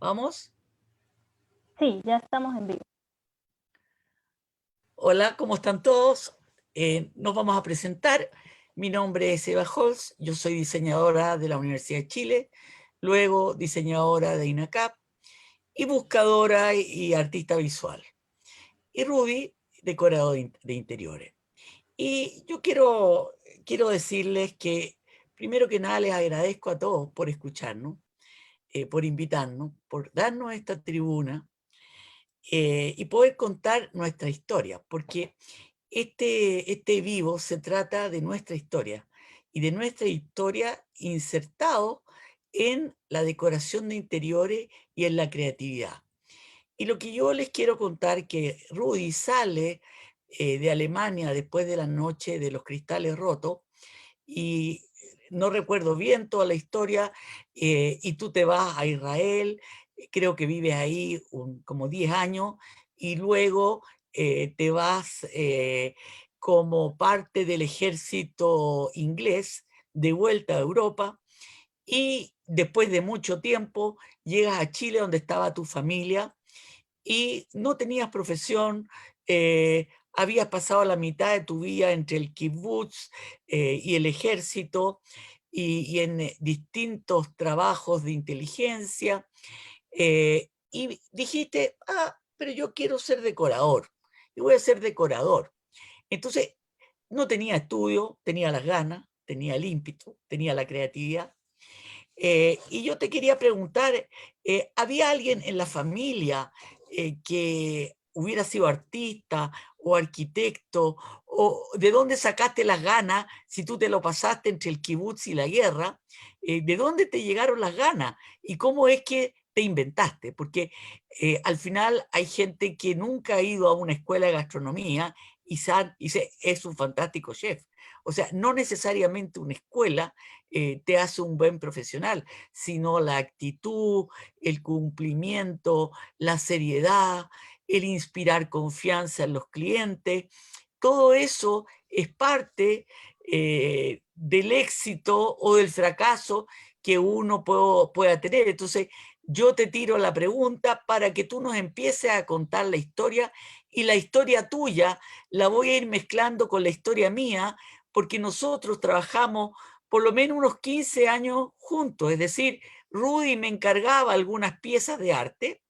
¿Vamos? Sí, ya estamos en vivo. Hola, ¿cómo están todos? Nos vamos a presentar. Mi nombre es Eva Holz, yo soy diseñadora de la Universidad de Chile, luego diseñadora de INACAP y buscadora y artista visual. Y Ruby, decorador de interiores. Y yo quiero decirles que, primero que nada, les agradezco a todos por escucharnos, por invitarnos, por darnos esta tribuna y poder contar nuestra historia, porque este vivo se trata de nuestra historia y de nuestra historia insertado en la decoración de interiores y en la creatividad. Y lo que yo les quiero contar que Rudy sale de Alemania después de la noche de los cristales rotos y no recuerdo bien toda la historia, y tú te vas a Israel, creo que vives ahí como 10 años, y luego te vas como parte del ejército inglés de vuelta a Europa, y después de mucho tiempo llegas a Chile donde estaba tu familia, y no tenías profesión, habías pasado la mitad de tu vida entre el kibutz y el ejército y en distintos trabajos de inteligencia, y dijiste, pero yo quiero ser decorador, y voy a ser decorador. Entonces, no tenía estudio, tenía las ganas, tenía el ímpetu, tenía la creatividad. Y yo te quería preguntar, ¿había alguien en la familia que hubiera sido artista o arquitecto? ¿O de dónde sacaste las ganas si tú te lo pasaste entre el kibutz y la guerra? ¿De dónde te llegaron las ganas? ¿Y cómo es que te inventaste? Porque al final hay gente que nunca ha ido a una escuela de gastronomía y es un fantástico chef. O sea, no necesariamente una escuela te hace un buen profesional, sino la actitud, el cumplimiento, la seriedad, el inspirar confianza en los clientes. Todo eso es parte del éxito o del fracaso que uno pueda tener. Entonces, yo te tiro la pregunta para que tú nos empieces a contar la historia, y la historia tuya la voy a ir mezclando con la historia mía, porque nosotros trabajamos por lo menos unos 15 años juntos. Es decir, Rudy me encargaba algunas piezas de arte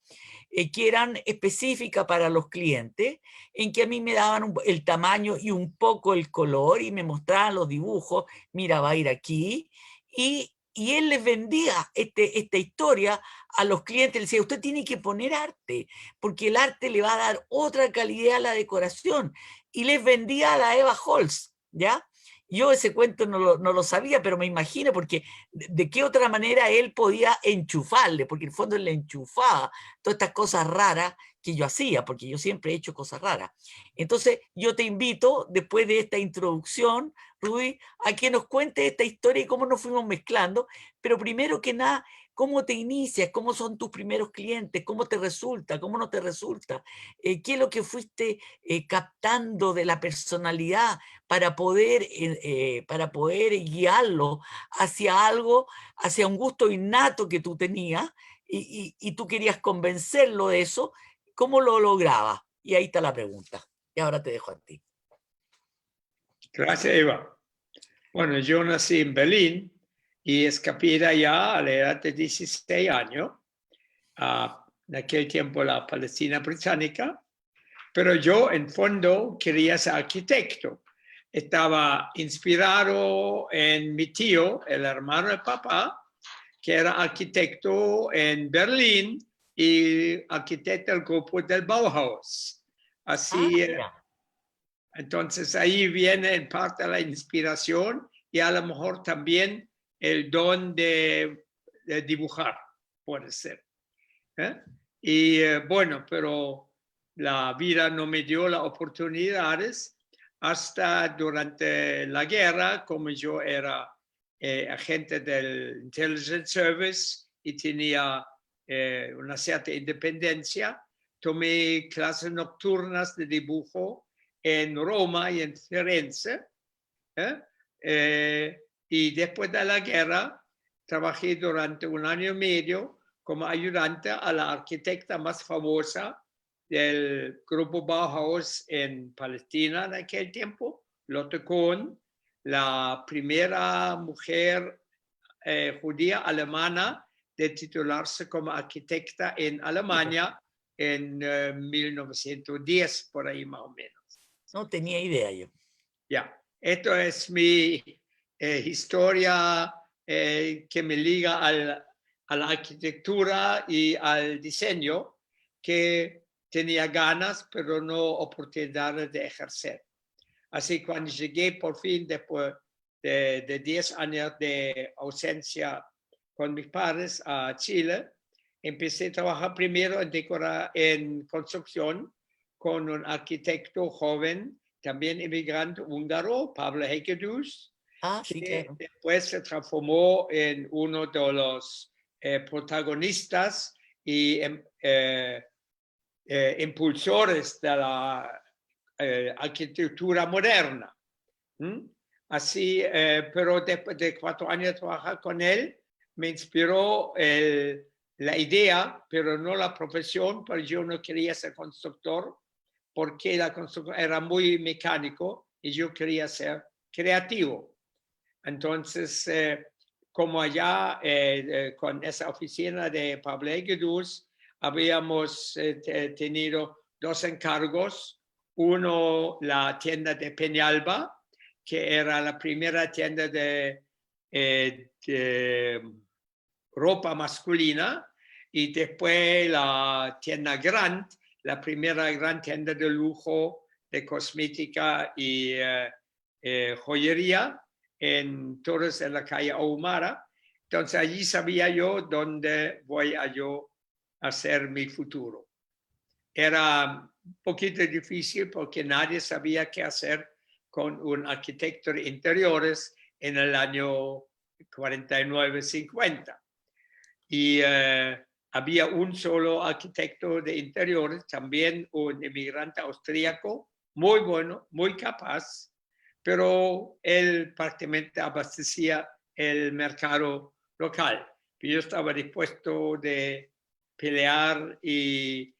que eran específicas para los clientes, en que a mí me daban el tamaño y un poco el color y me mostraban los dibujos, mira, va a ir aquí, y él les vendía esta historia a los clientes, les decía, usted tiene que poner arte, porque el arte le va a dar otra calidad a la decoración, y les vendía a la Eva Holz, ¿ya? Yo ese cuento no lo sabía, pero me imagino, porque de qué otra manera él podía enchufarle, porque en el fondo él le enchufaba todas estas cosas raras que yo hacía, porque yo siempre he hecho cosas raras. Entonces, yo te invito, después de esta introducción, Rudy, a que nos cuentes esta historia y cómo nos fuimos mezclando, pero primero que nada, cómo te inicias, cómo son tus primeros clientes, cómo te resulta, cómo no te resulta, qué es lo que fuiste captando de la personalidad para poder guiarlo hacia algo, hacia un gusto innato que tú tenías, y tú querías convencerlo de eso. ¿Cómo lo lograba? Y ahí está la pregunta. Y ahora te dejo a ti. Gracias, Eva. Bueno, yo nací en Berlín y escapé de allá a la edad de 16 años, en aquel tiempo la Palestina británica, pero yo en fondo quería ser arquitecto. Estaba inspirado en mi tío, el hermano de papá, que era arquitecto en Berlín y arquitecto del grupo del Bauhaus. Así, Mira. entonces ahí viene en parte la inspiración y a lo mejor también el don de dibujar, puede ser. Y bueno, pero la vida no me dio las oportunidades hasta durante la guerra, como yo era agente del Intelligence Service y tenía una cierta independencia, tomé clases nocturnas de dibujo en Roma y en Firenze. ¿eh? Y después de la guerra trabajé durante un año y medio como ayudante a la arquitecta más famosa del grupo Bauhaus en Palestina en aquel tiempo, Lotte Kohn, la primera mujer judía alemana de titularse como arquitecta en Alemania en 1910, por ahí más o menos. No tenía idea yo. Ya, esto es mi historia que me liga a la arquitectura y al diseño, que tenía ganas, pero no oportunidades de ejercer. Así cuando llegué por fin, después de 10 años de ausencia con mis padres a Chile, empecé a trabajar primero en construcción con un arquitecto joven, también inmigrante húngaro, Pablo Hegedus, Ah, sí, que claro. después se transformó en uno de los protagonistas y impulsores de la arquitectura moderna. Así, pero después de 4 años de trabajar con él, me inspiró la idea, pero no la profesión, porque yo no quería ser constructor, porque la construcción era muy mecánico y yo quería ser creativo. Entonces, como allá con esa oficina de Pablo Hegedus, habíamos tenido 2 encargos. Uno, la tienda de Peñalba, que era la primera tienda de ropa masculina, y después la tienda Grant, la primera gran tienda de lujo de cosmética y joyería en Torres de la calle Ahumara. Entonces allí sabía yo dónde voy a yo hacer mi futuro. Era un poquito difícil porque nadie sabía qué hacer con un arquitecto de interiores en el año 49-50. Y había un solo arquitecto de interiores, también un inmigrante austríaco, muy bueno, muy capaz, pero él prácticamente abastecía el mercado local. Yo estaba dispuesto de pelear y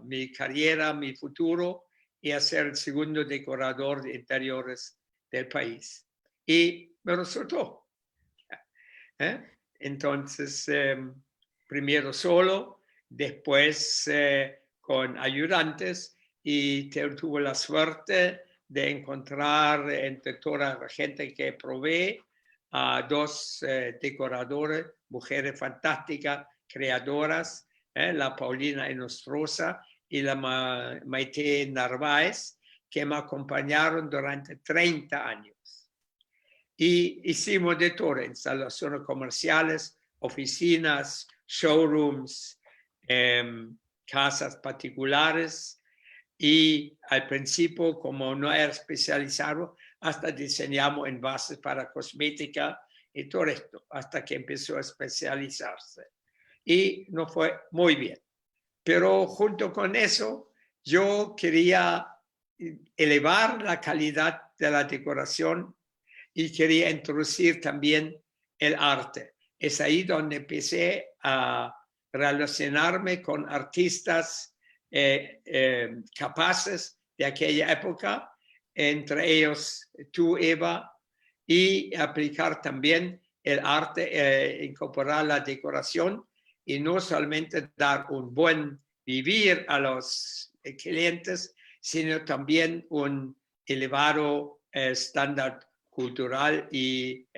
mi carrera, mi futuro, y hacer el segundo decorador de interiores del país. Y me resultó. Entonces, primero solo, después con ayudantes, y tuve la suerte de encontrar entre toda la gente que probé a 2 decoradores, mujeres fantásticas, creadoras, la Paulina Enostrosa y la Maite Narváez, que me acompañaron durante 30 años. Y hicimos de todo, instalaciones comerciales, oficinas, showrooms, casas particulares. Y al principio, como no era especializado, hasta diseñamos envases para cosmética y todo esto, hasta que empezó a especializarse. Y nos fue muy bien. Pero junto con eso, yo quería elevar la calidad de la decoración y quería introducir también el arte. Es ahí donde empecé a relacionarme con artistas capaces de aquella época, entre ellos tú, Eva, y aplicar también el arte, incorporar la decoración y no solamente dar un buen vivir a los clientes, sino también un elevado estándar cultural y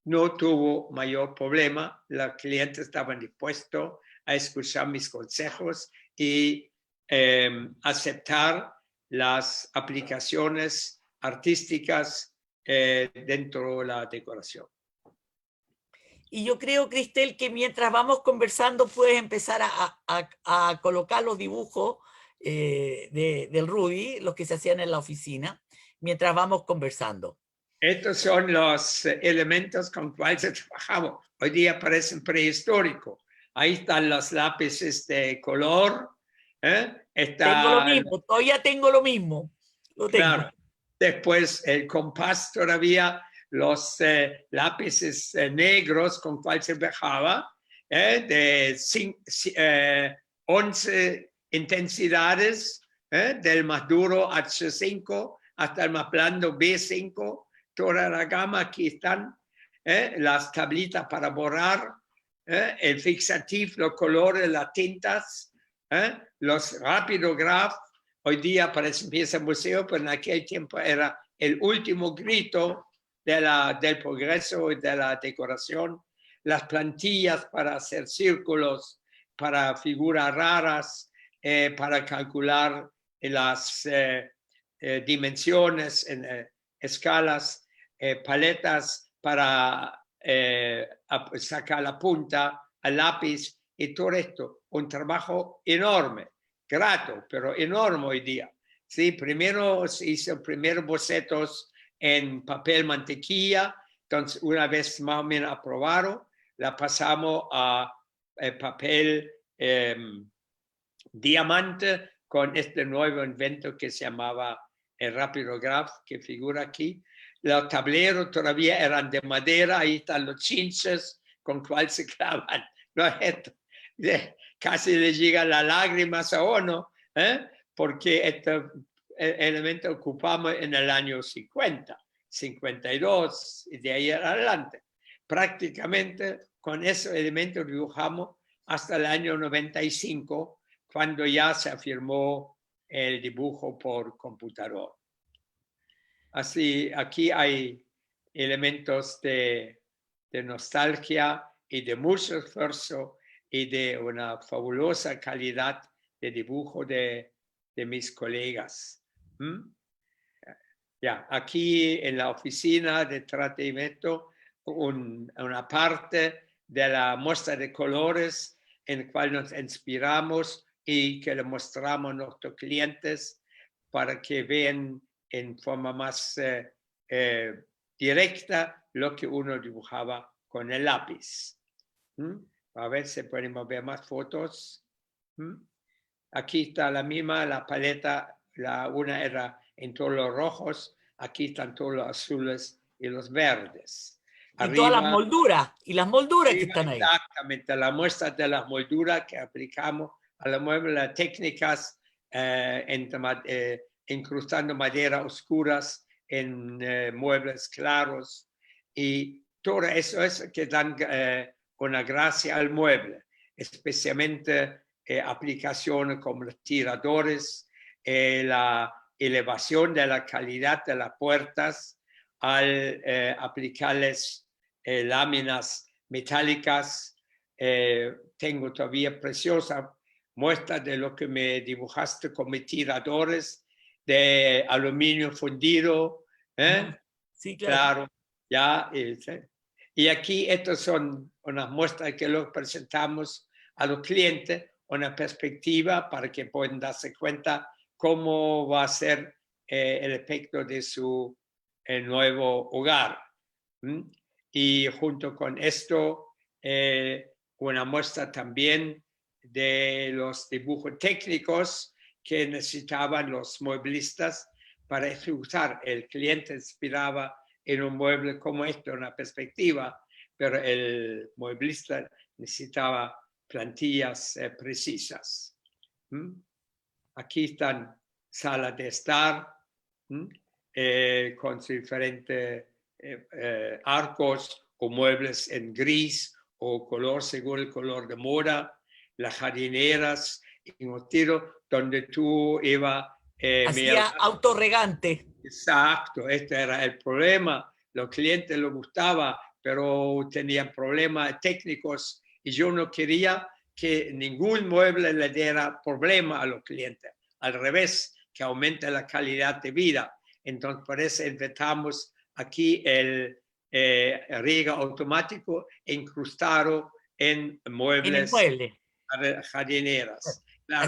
no tuvo mayor problema. Los clientes estaban dispuestos a escuchar mis consejos y aceptar las aplicaciones artísticas dentro de la decoración. Y yo creo, Cristel, que mientras vamos conversando puedes empezar a colocar los dibujos del Rudy, los que se hacían en la oficina, mientras vamos conversando. Estos son los elementos con cuales trabajamos. Hoy día parecen prehistóricos. Ahí están los lápices de color. Tengo lo mismo, todavía tengo lo mismo. Lo tengo. Claro. Después el compás todavía, los lápices negros con cuales se dibujaba, de 11 intensidades, del más duro H5 hasta el más blando B5, toda la gama. Aquí están las tablitas para borrar, el fixativo, los colores, las tintas, los rapidograph. Hoy día parece empieza el museo, pero en aquel tiempo era el último grito del progreso y de la decoración. Las plantillas para hacer círculos, para figuras raras, para calcular las dimensiones en escalas, paletas para sacar la punta al lápiz y todo esto. Un trabajo enorme, grato, pero enorme hoy día. Sí, primero se hizo primeros bocetos en papel mantequilla, entonces una vez más o menos aprobado, la pasamos a papel diamante con este nuevo invento que se llamaba el rapidograph, que figura aquí. Los tableros todavía eran de madera, ahí están los chinches con cual se clavan. No, casi le llegan las lágrimas a uno, porque este elemento ocupamos en el año 50, 52 y de ahí adelante. Prácticamente con esos elementos dibujamos hasta el año 95, cuando ya se afirmó el dibujo por computador. Así, aquí hay elementos de nostalgia y de mucho esfuerzo y de una fabulosa calidad de dibujo de mis colegas. Ya, aquí en la oficina de tratamiento, una parte de la muestra de colores en la cual nos inspiramos y que le mostramos a nuestros clientes para que vean en forma más directa lo que uno dibujaba con el lápiz. A ver si podemos ver más fotos. Aquí está la misma, la paleta, una era en todos los rojos, aquí están todos los azules y los verdes. Y arriba, todas las molduras que están ahí. Exactamente, la muestra de las molduras que aplicamos a los muebles, las técnicas incrustando madera oscuras en muebles claros, y todo eso es que dan una gracia al mueble, especialmente aplicaciones como los tiradores, la elevación de la calidad de las puertas al aplicarles láminas metálicas. Tengo todavía preciosa muestra de lo que me dibujaste con mis tiradores de aluminio fundido. Sí, claro. Ya, y aquí estas son unas muestras que los presentamos a los clientes, una perspectiva para que puedan darse cuenta cómo va a ser el efecto de su nuevo hogar. Y junto con esto, una muestra también de los dibujos técnicos que necesitaban los mueblistas para ejecutar. El cliente inspiraba en un mueble como este, una perspectiva, pero el mueblista necesitaba plantillas precisas. Aquí están salas de estar con sus diferentes arcos o muebles en gris o color según el color de moda, las jardineras en un tiro donde tú ibas. Hacía autorregante. Exacto, este era el problema. Los clientes les gustaba, pero tenían problemas técnicos y yo no quería que ningún mueble le diera problema a los clientes. Al revés, que aumente la calidad de vida. Entonces, por eso inventamos aquí el riego automático incrustado en muebles. En el mueble. Jardineras. Claro.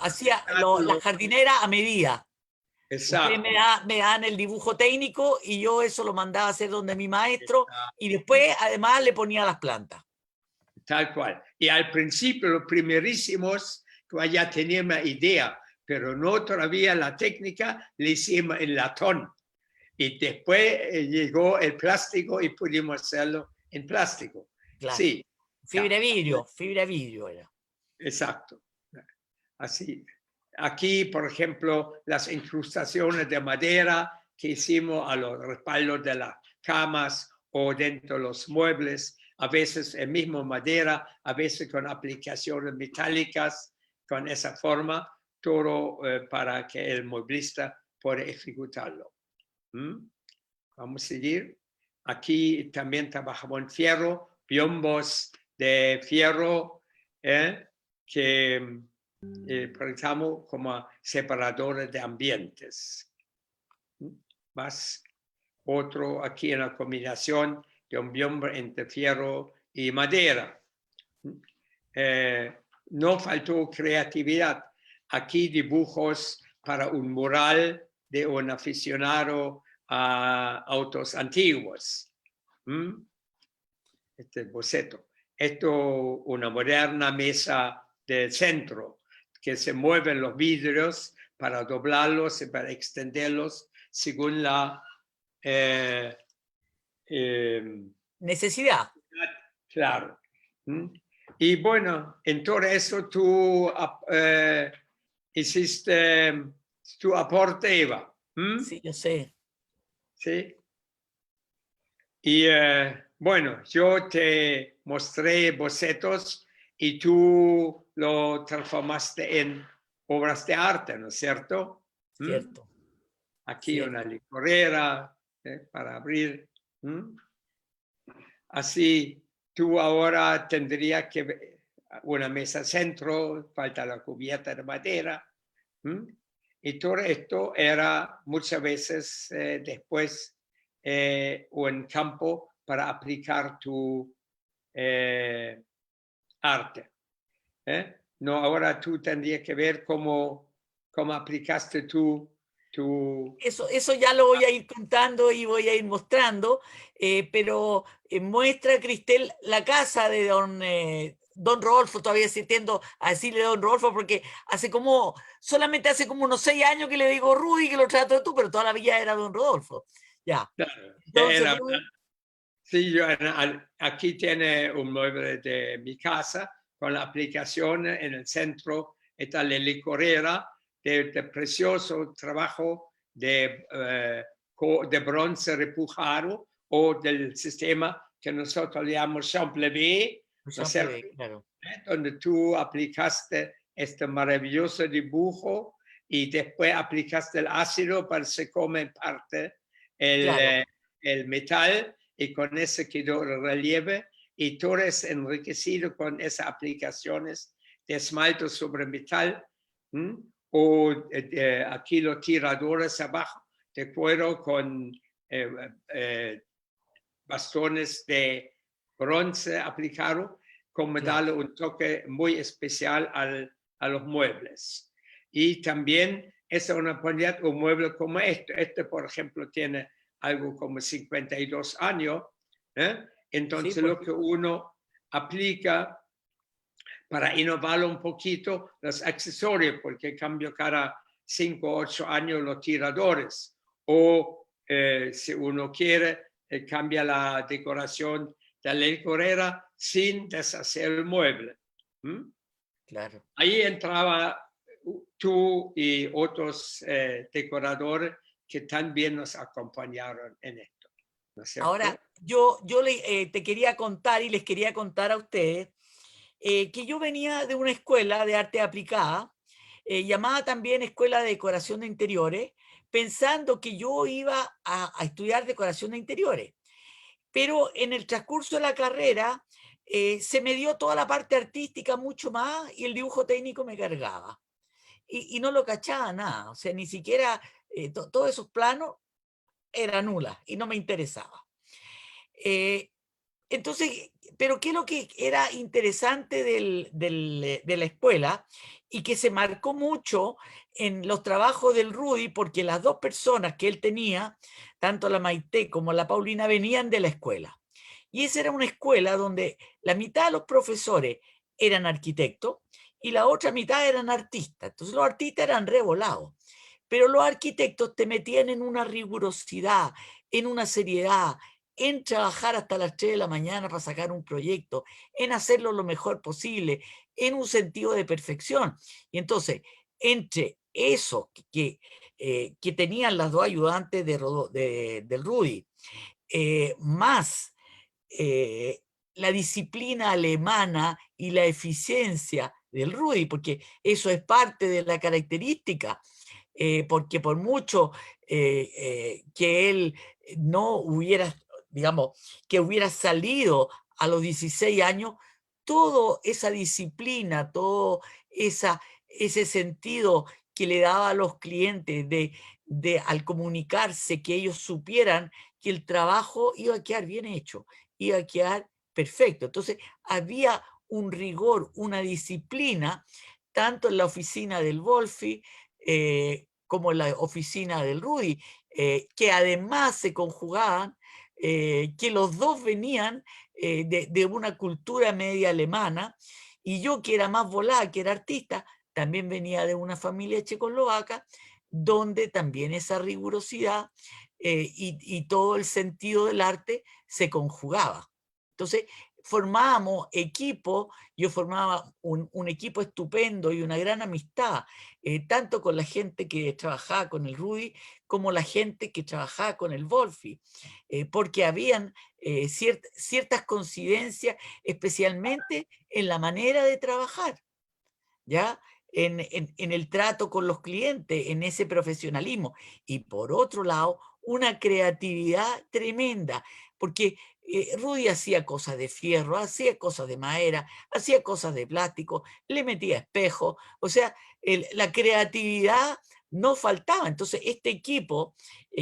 Hacía la jardinera a medida. Exacto. Ustedes me dan el dibujo técnico y yo eso lo mandaba a hacer donde mi maestro. Exacto. Y después además le ponía las plantas. Tal cual. Y al principio, los primerísimos, ya teníamos idea, pero no todavía la técnica, le hicimos en latón. Y después llegó el plástico y pudimos hacerlo en plástico. Claro. Sí, Fibra vidrio era. Exacto. Así. Aquí, por ejemplo, las incrustaciones de madera que hicimos a los respaldos de las camas o dentro de los muebles, a veces en mismo madera, a veces con aplicaciones metálicas, con esa forma, todo para que el mueblista pueda ejecutarlo. Vamos a seguir. Aquí también trabajamos en fierro, biombos de fierro que utilizamos como separadores de ambientes. Más otro aquí en la combinación de un biombo entre fierro y madera. No faltó creatividad. Aquí dibujos para un mural de un aficionado a autos antiguos. Este boceto. Esto, una moderna mesa de centro que se mueven los vidrios para doblarlos y para extenderlos según la necesidad. Claro. Y bueno, en todo eso tú hiciste tu aporte, Eva. Sí, yo sé. Sí. Y bueno, yo te mostré bocetos y tú lo transformaste en obras de arte, ¿no es cierto? Cierto. Aquí Cierto. una licorera para abrir. Así, tú ahora tendrías que una mesa centro, falta la cubierta de madera. Y todo esto era muchas veces después un campo para aplicar tu arte. No, ahora tú tendrías que ver cómo aplicaste tu... Eso ya lo voy a ir contando y voy a ir mostrando, pero muestra, Cristel, la casa de don Rodolfo, todavía tiendo a decirle don Rodolfo, porque solamente hace como unos 6 años que le digo Rudy, que lo trato de tú, pero toda la vida era don Rodolfo. Ya. Claro, Entonces, Rudy, sí, aquí tiene un mueble de mi casa con la aplicación en el centro, está la licorera de precioso trabajo de bronce repujado o del sistema que nosotros llamamos Champlevé, ¿no es cierto? claro. Donde tú aplicaste este maravilloso dibujo y después aplicaste el ácido para que se come en parte Claro. el metal y con ese quedó el relieve y todo es enriquecido con esas aplicaciones de esmalte sobre metal o aquí los tiradores abajo de cuero con bastones de bronce aplicado como darle un toque muy especial a los muebles. Y también es una oportunidad un mueble como este. Este, por ejemplo, tiene algo como 52 años. Entonces, Sí, lo que uno aplica para innovarlo un poquito, los accesorios, porque cambio cada 5 o 8 años los tiradores. O si uno quiere, cambia la decoración de la licorera sin deshacer el mueble. claro. Ahí entraba tú y otros decoradores que también nos acompañaron en esto, ¿no es cierto? Ahora, yo te quería contar y les quería contar a ustedes que yo venía de una escuela de arte aplicada, llamada también Escuela de Decoración de Interiores, pensando que yo iba a estudiar decoración de interiores. Pero en el transcurso de la carrera se me dio toda la parte artística mucho más y el dibujo técnico me cargaba. Y no lo cachaba nada, o sea, ni siquiera todos esos planos eran nulas y no me interesaba. Entonces, pero ¿qué es lo que era interesante de la escuela y que se marcó mucho en los trabajos del Rudy? Porque las dos personas que él tenía, tanto la Maite como la Paulina, venían de la escuela. Y esa era una escuela donde la mitad de los profesores eran arquitectos y la otra mitad eran artistas. Entonces los artistas eran revolados, pero los arquitectos te metían en una rigurosidad, en una seriedad, en trabajar hasta las 3 de la mañana para sacar un proyecto, en hacerlo lo mejor posible, en un sentido de perfección. Y entonces, entre eso que tenían las dos ayudantes del Rudy, más la disciplina alemana y la eficiencia del Rudy, porque eso es parte de la característica, porque por mucho que él no hubiera, digamos, que hubiera salido a los 16 años, toda esa disciplina, todo ese sentido que le daba a los clientes al comunicarse, que ellos supieran que el trabajo iba a quedar bien hecho, iba a quedar perfecto. Entonces, había un rigor, una disciplina, tanto en la oficina del Wolfi como en la oficina del Rudy, que además se conjugaban, que los dos venían de una cultura media alemana, y yo que era más volada, que era artista, también venía de una familia checoslovaca, donde también esa rigurosidad y todo el sentido del arte se conjugaba. Entonces, formábamos equipo, yo formaba un equipo estupendo y una gran amistad, tanto con la gente que trabajaba con el Rudy, como la gente que trabajaba con el Wolfi, porque habían ciertas coincidencias, especialmente en la manera de trabajar, ¿ya? En el trato con los clientes, en ese profesionalismo. Y por otro lado, una creatividad tremenda, porque Rudy hacía cosas de fierro, hacía cosas de madera, hacía cosas de plástico, le metía espejos, o sea, la creatividad no faltaba. Entonces, este equipo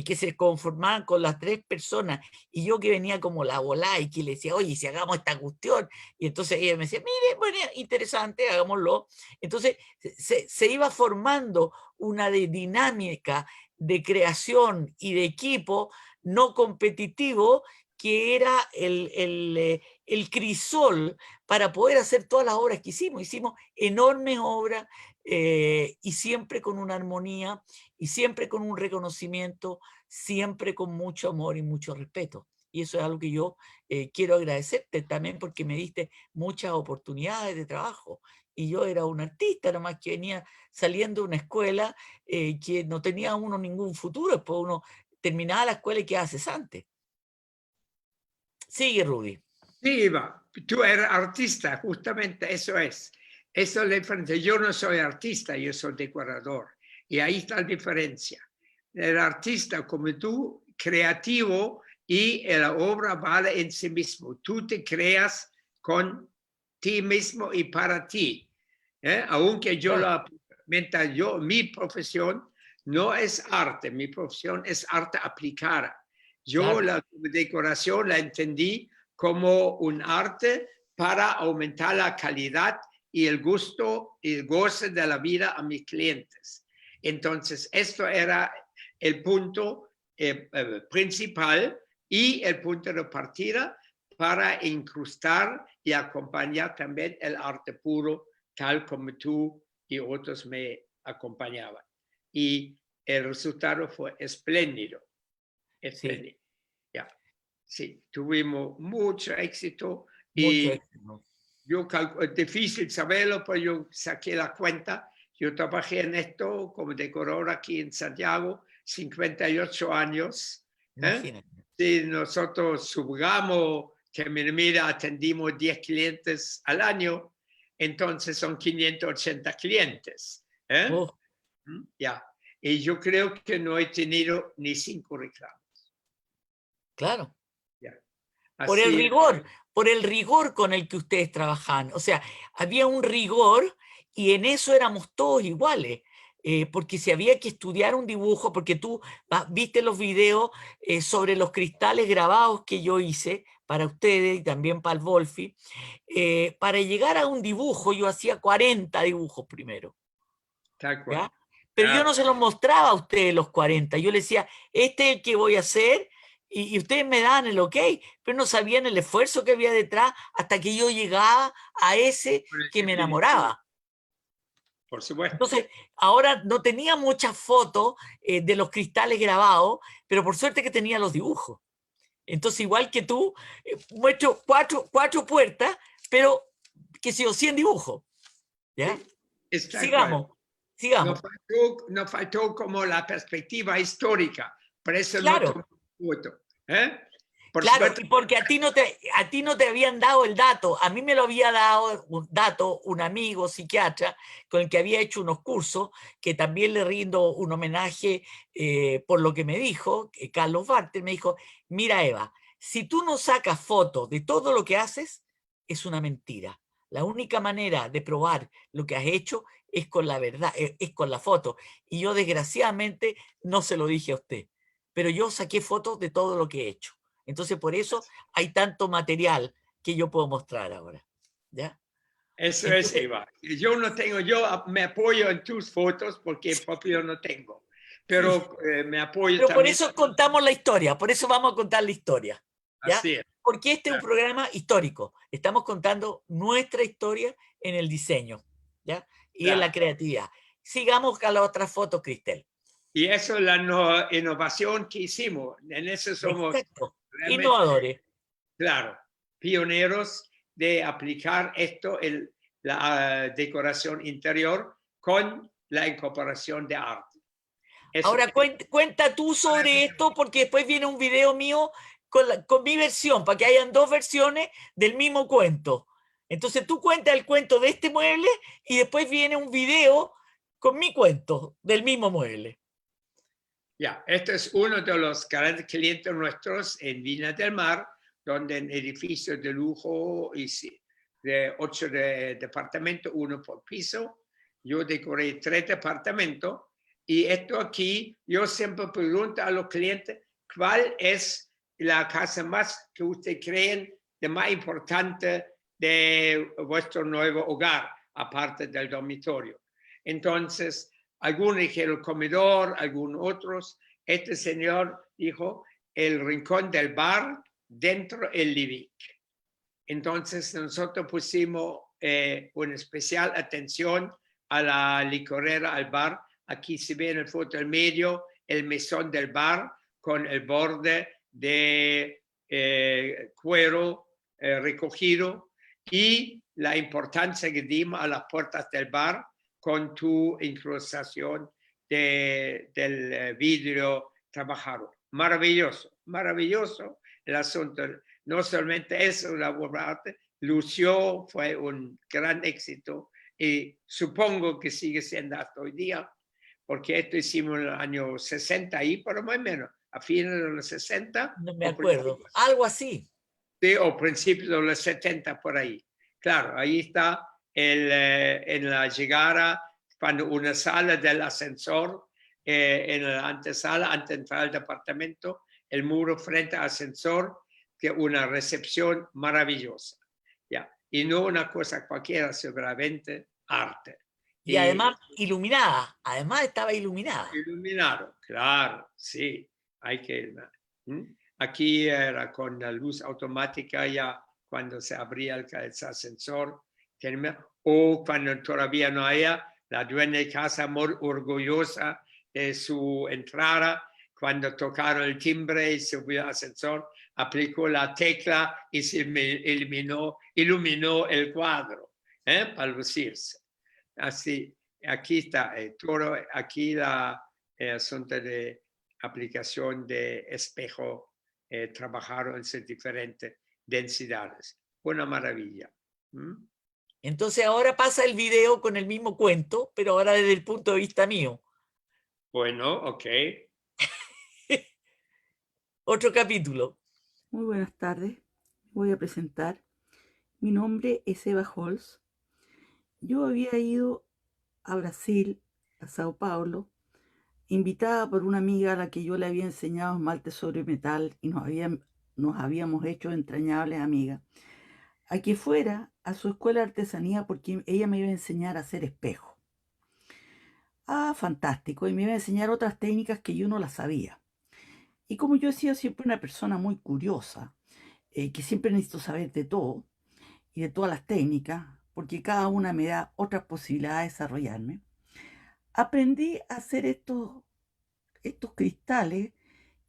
que se conformaban con las 3 personas, y yo que venía como la volá y que le decía, oye, si hagamos esta cuestión, y entonces ella me decía, mire, bueno, interesante, hagámoslo. Entonces, se iba formando una dinámica de creación y de equipo no competitivo, que era el crisol para poder hacer todas las obras que hicimos. Hicimos enormes obras y siempre con una armonía y siempre con un reconocimiento, siempre con mucho amor y mucho respeto. Y eso es algo que yo quiero agradecerte también, porque me diste muchas oportunidades de trabajo. Y yo era un artista, nomás que venía saliendo de una escuela que no tenía uno ningún futuro. Después uno terminaba la escuela y quedaba cesante. Sigue, Rudy. Sí, Iva, tú eres artista, justamente eso es. Eso es la diferencia. Yo no soy artista, yo soy decorador. Y ahí está la diferencia. El artista, como tú, creativo, y la obra vale en sí mismo. Tú te creas con ti mismo y para ti. Aunque yo Claro. mi profesión no es arte, mi profesión es arte aplicada. Yo Claro. la decoración la entendí como un arte para aumentar la calidad y el gusto y el goce de la vida a mis clientes. Entonces, esto era el punto principal y el punto de partida para incrustar y acompañar también el arte puro, tal como tú y otros me acompañaban. Y el resultado fue espléndido. Espléndido. Sí, Ya. Sí, tuvimos mucho éxito mucho y éxito. yo es difícil saberlo, pero yo saqué la cuenta. Yo trabajé en esto como decorador aquí en Santiago, 58 años. Imagínate. Si nosotros subgamos que mira, atendimos 10 clientes al año, entonces son 580 clientes. Oh, Ya. Y yo creo que no he tenido ni 5 reclamos. claro. Ya. Por Así por el rigor con el que ustedes trabajaban. O sea, había un rigor y en eso éramos todos iguales. Porque si había que estudiar un dibujo, porque tú viste los videos sobre los cristales grabados que yo hice para ustedes y también para el Wolfi, para llegar a un dibujo yo hacía 40 dibujos primero, tal cual. ¿ya? Pero yo Claro. no se los mostraba a ustedes los 40. Yo les decía, este es el que voy a hacer, y ustedes me daban el ok, pero no sabían el esfuerzo que había detrás hasta que yo llegaba a ese que me enamoraba. Por supuesto. Entonces, ahora no tenía muchas fotos de los cristales grabados, pero por suerte que tenía los dibujos. Entonces, igual que tú, muestro cuatro puertas, pero que sé yo, 100 dibujos. ¿Ya? Sí, es tal Sigamos, cual. sigamos. Nos faltó como la perspectiva histórica, por eso no Claro, tomé foto. ¿Eh? Por claro, supuesto, y porque a ti no te habían dado el dato, a mí me lo había dado un dato un amigo psiquiatra con el que había hecho unos cursos, que también le rindo un homenaje por lo que me dijo, Carlos Bartel me dijo, mira Eva, si tú no sacas fotos de todo lo que haces, es una mentira. La única manera de probar lo que has hecho es con la verdad, es con la foto. Y yo desgraciadamente no se lo dije a usted, pero yo saqué fotos de todo lo que he hecho. Entonces, por eso hay tanto material que yo puedo mostrar ahora. ¿Ya? eso es, Entonces, Eva. Yo no tengo, yo me apoyo en tus fotos porque propio no tengo, sí, pero me apoyo pero por también. eso contamos la historia, por eso vamos a contar la historia. ¿Ya? Así es. Porque este es un Claro, programa histórico. Estamos contando nuestra historia en el diseño, ¿ya? Y en la claro. creatividad. Sigamos a la otra foto, Cristel. Y eso es la innovación que hicimos. En eso somos Exacto. realmente, Innovadores. claro, pioneros de aplicar esto, la decoración interior con la incorporación de arte. Eso Ahora cuenta tú sobre esto porque después viene un video mío con mi versión, para que hayan dos versiones del mismo cuento. Entonces tú cuentas el cuento de este mueble y después viene un video con mi cuento del mismo mueble. ya, este es uno de los grandes clientes nuestros en Viña del Mar, donde en edificios de lujo y de 8 departamentos, uno por piso. Yo decoré 3 departamentos y esto aquí, yo siempre pregunto a los clientes, ¿cuál es la casa más que ustedes creen de más importante de vuestro nuevo hogar, aparte del dormitorio? Entonces, algunos dijeron el comedor, algunos otros. Este señor dijo el rincón del bar dentro del living. Entonces nosotros pusimos una especial atención a la licorera, al bar. Aquí se ve en el foto del medio el mesón del bar con el borde de cuero recogido y la importancia que dimos a las puertas del bar con tu incrustación del vidrio trabajado. Maravilloso, maravilloso el asunto. No solamente eso, la obra de arte lució, fue un gran éxito y supongo que sigue siendo hasta hoy día, porque esto hicimos en el año 60 y por lo menos, a fines de los 60 No me acuerdo. Algo así. o principios de los 70 por ahí. Claro, ahí está en la llegada, cuando una sala del ascensor, en la antesala, antes de entrar al departamento, el muro frente al ascensor, que una recepción maravillosa. ¿Ya? Y no una cosa cualquiera, seguramente arte. Y además iluminada. Además estaba iluminada. Iluminado, claro, sí. Hay que... ¿Mm? Aquí era con la luz automática ya cuando se abría el ascensor, o cuando todavía no había, la dueña de casa muy orgullosa de su entrada, cuando tocaron el timbre y subió al ascensor, aplicó la tecla y se iluminó el cuadro para lucirse. Así, aquí está todo, aquí el asunto de aplicación de espejo trabajaron en sus diferentes densidades. Una maravilla. ¿Mm? Entonces ahora pasa el video con el mismo cuento, pero ahora desde el punto de vista mío. Bueno, ok. Otro capítulo. Muy buenas tardes. Voy a presentar. Mi nombre es Eva Holz. Yo había ido a Brasil, a Sao Paulo, invitada por una amiga a la que yo le había enseñado esmalte sobre metal y nos habíamos hecho entrañables amigas, a que fuera a su escuela de artesanía porque ella me iba a enseñar a hacer espejos. Ah, fantástico, y me iba a enseñar otras técnicas que yo no las sabía. Y como yo he sido siempre una persona muy curiosa, que siempre necesito saber de todo y de todas las técnicas, porque cada una me da otras posibilidades de desarrollarme, aprendí a hacer estos cristales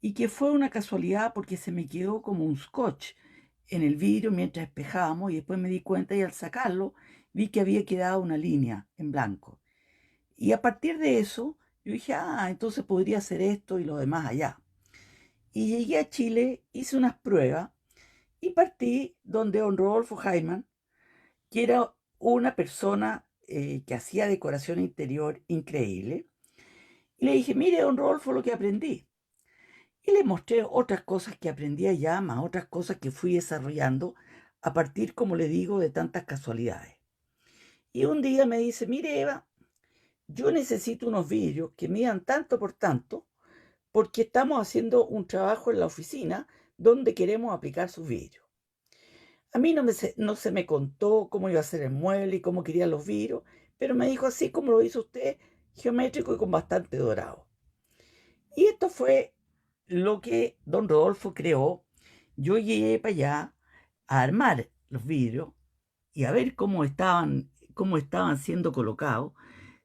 y que fue una casualidad porque se me quedó como un scotch en el vidrio mientras espejábamos y después me di cuenta y al sacarlo vi que había quedado una línea en blanco. Y a partir de eso yo dije, entonces podría hacer esto y lo demás allá. Y llegué a Chile, hice unas pruebas y partí donde don Rodolfo Heimann, que era una persona que hacía decoración interior increíble. Y le dije, mire, don Rodolfo, lo que aprendí. Y le mostré otras cosas que aprendí allá, más otras cosas que fui desarrollando a partir, como le digo, de tantas casualidades. Y un día me dice, mire, Eva, yo necesito unos vidrios que midan tanto por tanto, porque estamos haciendo un trabajo en la oficina donde queremos aplicar sus vidrios. A mí no se me contó cómo iba a ser el mueble y cómo querían los vidrios, pero me dijo así como lo hizo usted, geométrico y con bastante dorado. Y esto fue lo que don Rodolfo creó. Yo llegué para allá a armar los vidrios y a ver cómo estaban siendo colocados.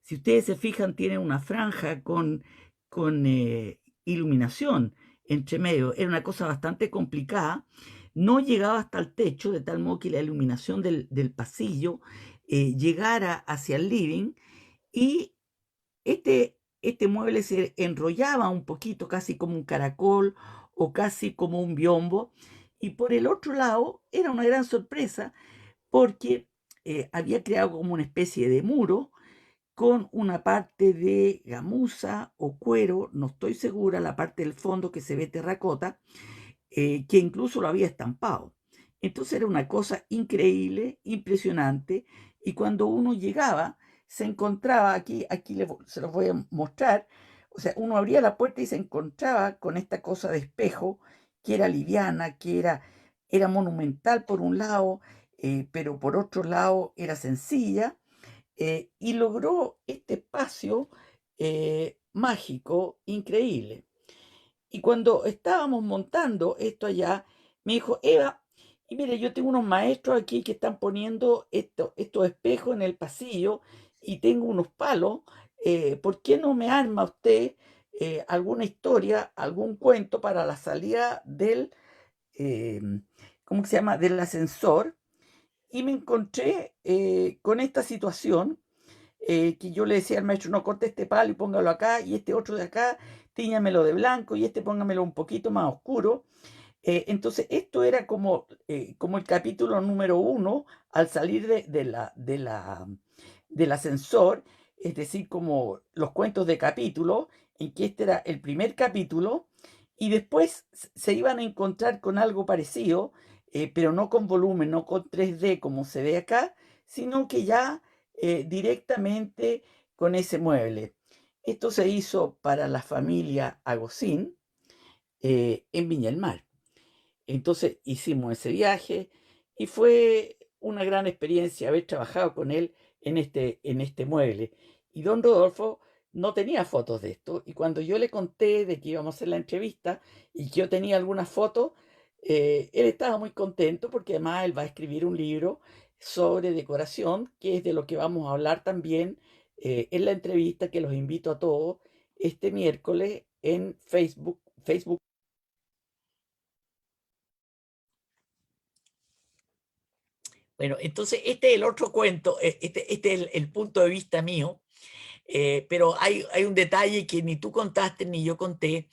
Si ustedes se fijan, tienen una franja con iluminación entre medio. Era una cosa bastante complicada. No llegaba hasta el techo, de tal modo que la iluminación del pasillo llegara hacia el living. Y este mueble se enrollaba un poquito, casi como un caracol o casi como un biombo. Y por el otro lado era una gran sorpresa porque había creado como una especie de muro con una parte de gamuza o cuero, no estoy segura, la parte del fondo que se ve terracota, que incluso lo había estampado. Entonces era una cosa increíble, impresionante, y cuando uno llegaba, se encontraba, se los voy a mostrar, o sea, uno abría la puerta y se encontraba con esta cosa de espejo, que era liviana, era monumental por un lado, pero por otro lado era sencilla, y logró este espacio mágico, increíble. Y cuando estábamos montando esto allá, me dijo, Eva, y mire, yo tengo unos maestros aquí que están poniendo estos espejos en el pasillo y tengo unos palos, ¿por qué no me arma usted alguna historia, algún cuento para la salida eh, ¿cómo se llama?, del ascensor? Y me encontré con esta situación que yo le decía al maestro, no, corte este palo y póngalo acá, y este otro de acá, tíñamelo de blanco, y este póngamelo un poquito más oscuro. Entonces, esto era como el capítulo número 1 al salir del ascensor, es decir, como los cuentos de capítulo, en que este era el primer capítulo, y después se iban a encontrar con algo parecido, pero no con volumen, no con 3D como se ve acá, sino que ya directamente con ese mueble. Esto se hizo para la familia Agosín en Viña del Mar. Entonces hicimos ese viaje y fue una gran experiencia haber trabajado con él en este mueble. Y don Rodolfo no tenía fotos de esto. Y cuando yo le conté de que íbamos a hacer la entrevista y que yo tenía algunas fotos, él estaba muy contento porque además él va a escribir un libro sobre decoración, que es de lo que vamos a hablar también en la entrevista que los invito a todos este miércoles en Facebook. Bueno, entonces este es el otro cuento, este es el punto de vista mío, pero hay un detalle que ni tú contaste ni yo conté,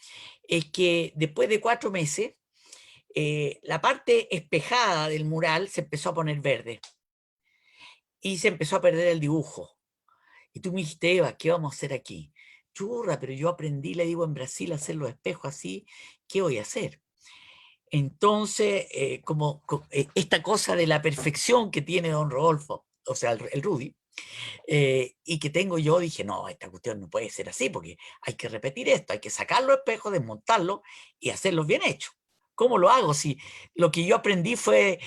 es que después de 4 meses, la parte espejada del mural se empezó a poner verde y se empezó a perder el dibujo. Y tú me dijiste, Eva, ¿qué vamos a hacer aquí? Churra, pero yo aprendí, le digo, en Brasil a hacer los espejos así, ¿qué voy a hacer? Entonces, esta cosa de la perfección que tiene don Rodolfo, o sea, el Rudy, y que tengo yo, dije, no, esta cuestión no puede ser así, porque hay que repetir esto, hay que sacar los espejos, desmontarlos y hacerlos bien hechos. ¿Cómo lo hago? Si lo que yo aprendí fue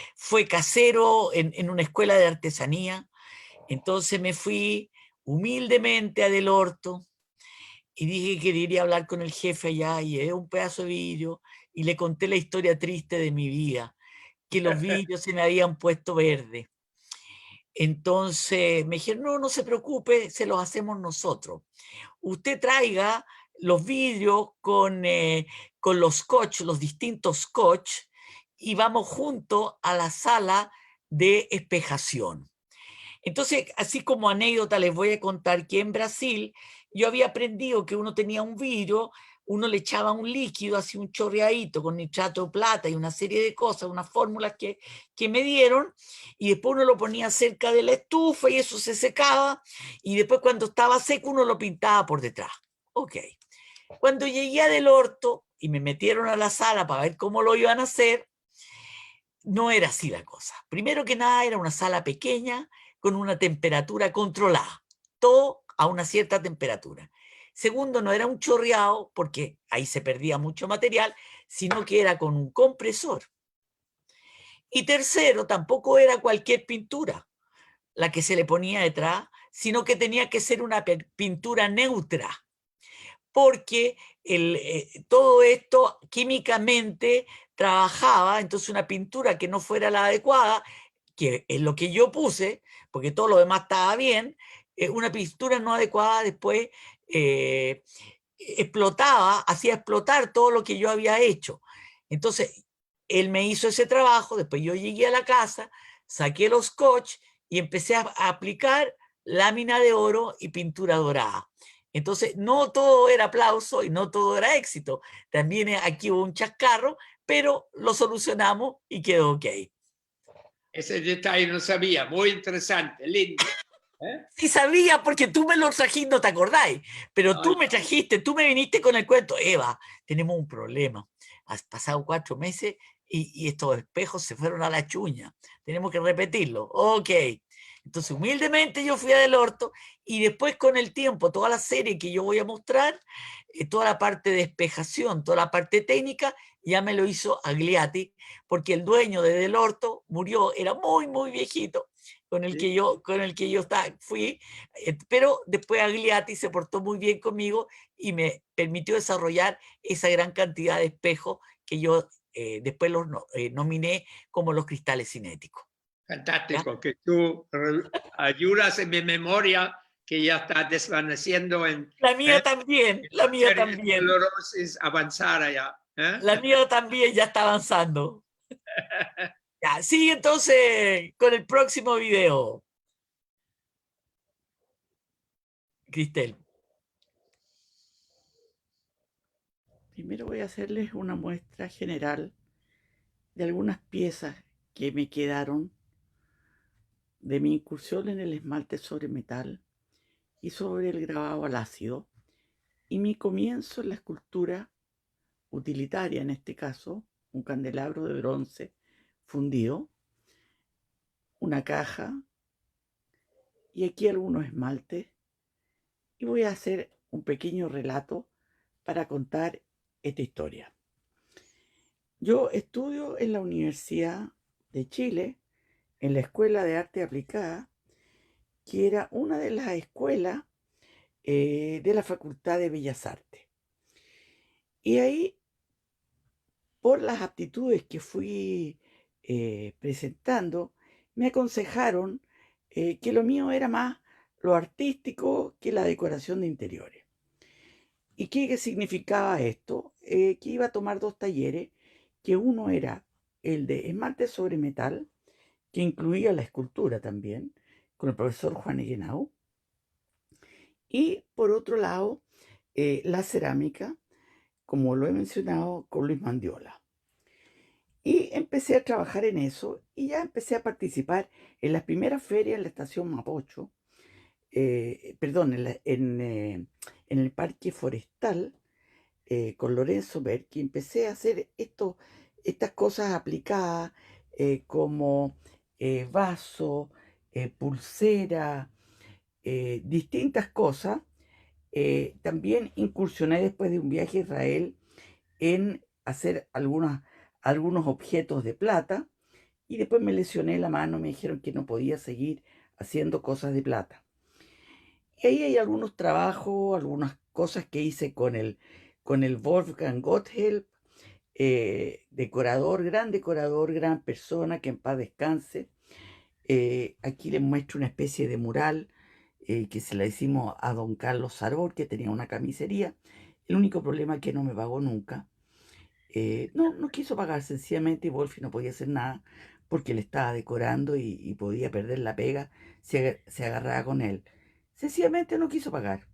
casero en una escuela de artesanía, entonces me fui humildemente a Del Orto y dije que quería hablar con el jefe allá y es un pedazo de vidrio y le conté la historia triste de mi vida, que los vidrios se me habían puesto verde. Entonces me dijeron, no se preocupe, se los hacemos nosotros. Usted traiga los vidrios con los scotch, los distintos scotch, y vamos juntos a la sala de espejación. Entonces, así como anécdota, les voy a contar que en Brasil yo había aprendido que uno tenía un vidrio, uno le echaba un líquido, así un chorreadito con nitrato de plata y una serie de cosas, unas fórmulas que me dieron, y después uno lo ponía cerca de la estufa y eso se secaba, y después cuando estaba seco uno lo pintaba por detrás. Ok. Cuando llegué a Del Orto y me metieron a la sala para ver cómo lo iban a hacer, no era así la cosa. Primero que nada, era una sala pequeña con una temperatura controlada, todo a una cierta temperatura. Segundo, no era un chorreado, porque ahí se perdía mucho material, sino que era con un compresor. Y tercero, tampoco era cualquier pintura la que se le ponía detrás, sino que tenía que ser una pintura neutra, porque todo esto químicamente trabajaba, entonces una pintura que no fuera la adecuada, que es lo que yo puse, porque todo lo demás estaba bien, una pintura no adecuada después explotaba, hacía explotar todo lo que yo había hecho. Entonces, él me hizo ese trabajo, después yo llegué a la casa, saqué los scotch y empecé a aplicar lámina de oro y pintura dorada. Entonces, no todo era aplauso y no todo era éxito. También aquí hubo un chascarro, pero lo solucionamos y quedó ok. Ese detalle no sabía, muy interesante, lindo. Sí sabía porque tú me lo trajiste, no te acordáis, pero tú me trajiste, tú me viniste con el cuento, Eva, tenemos un problema, has pasado 4 meses y estos espejos se fueron a la chuña, tenemos que repetirlo, ok. Entonces humildemente yo fui a Del Orto y después con el tiempo, toda la serie que yo voy a mostrar, toda la parte de espejación, toda la parte técnica, ya me lo hizo Agliati, porque el dueño de Del Orto murió, era muy, muy viejito, con el que yo fui, pero después Agliati se portó muy bien conmigo y me permitió desarrollar esa gran cantidad de espejos que yo después los nominé como los cristales cinéticos. Fantástico, ¿Ya? que tú ayudas en mi memoria que ya está desvaneciendo en La mía también, la mía también. esclerosis avanzada ya. La mía también ya está avanzando. Ya, sigue entonces con el próximo video, Cristel. Primero voy a hacerles una muestra general de algunas piezas que me quedaron de mi incursión en el esmalte sobre metal y sobre el grabado al ácido, y mi comienzo en la escultura utilitaria, en este caso, un candelabro de bronce fundido, una caja y aquí algunos esmaltes, y voy a hacer un pequeño relato para contar esta historia. Yo estudio en la Universidad de Chile, en la Escuela de Arte Aplicada, que era una de las escuelas de la Facultad de Bellas Artes. Y ahí, por las aptitudes que fui presentando, me aconsejaron que lo mío era más lo artístico que la decoración de interiores. ¿Y qué significaba esto? Que iba a tomar 2 talleres, que uno era el de esmalte sobre metal, que incluía la escultura también, con el profesor Juan Eguenau, y por otro lado, la cerámica, como lo he mencionado, con Luis Mandiola. Y empecé a trabajar en eso y ya empecé a participar en las primeras ferias en la estación Mapocho, perdón, en el Parque Forestal, con Lorenzo Berti, empecé a hacer estas cosas aplicadas como vaso, pulsera, distintas cosas. También incursioné después de un viaje a Israel en hacer algunos objetos de plata y después me lesioné la mano, me dijeron que no podía seguir haciendo cosas de plata. Y ahí hay algunos trabajos, algunas cosas que hice con el Wolfgang Gotthelf, decorador, gran persona, que en paz descanse. Aquí les muestro una especie de mural que se la hicimos a don Carlos Saror, que tenía una camisería. El único problema es que no me pagó nunca. No quiso pagar sencillamente, y Wolfi no podía hacer nada porque le estaba decorando y podía perder la pega si se agarraba con él. Sencillamente no quiso pagar.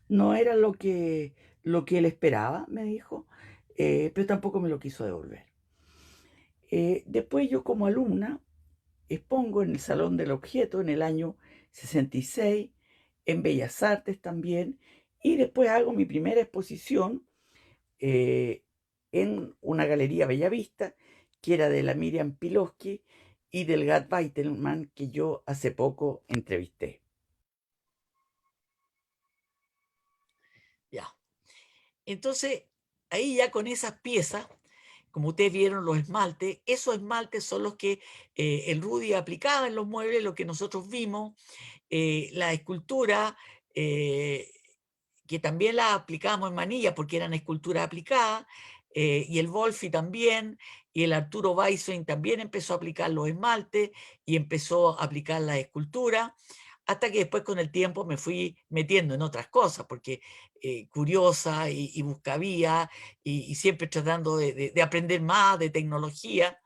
No era lo que él esperaba, me dijo, pero tampoco me lo quiso devolver. Después yo como alumna expongo en el Salón del Objeto en el año 66, en Bellas Artes también, y después hago mi primera exposición eh, en una galería Bellavista, que era de la Miriam Piloski y del Gad Weitelman, que yo hace poco entrevisté. Ya. Entonces, ahí ya con esas piezas, como ustedes vieron los esmaltes, esos esmaltes son los que el Rudy aplicaba en los muebles, lo que nosotros vimos, la escultura, que también la aplicábamos en manilla porque eran esculturas aplicadas, y el Wolfi también, y el Arturo Weiswein también empezó a aplicar los esmaltes y empezó a aplicar la escultura, hasta que después con el tiempo me fui metiendo en otras cosas, porque curiosa y buscavía, y siempre tratando de aprender más de tecnología,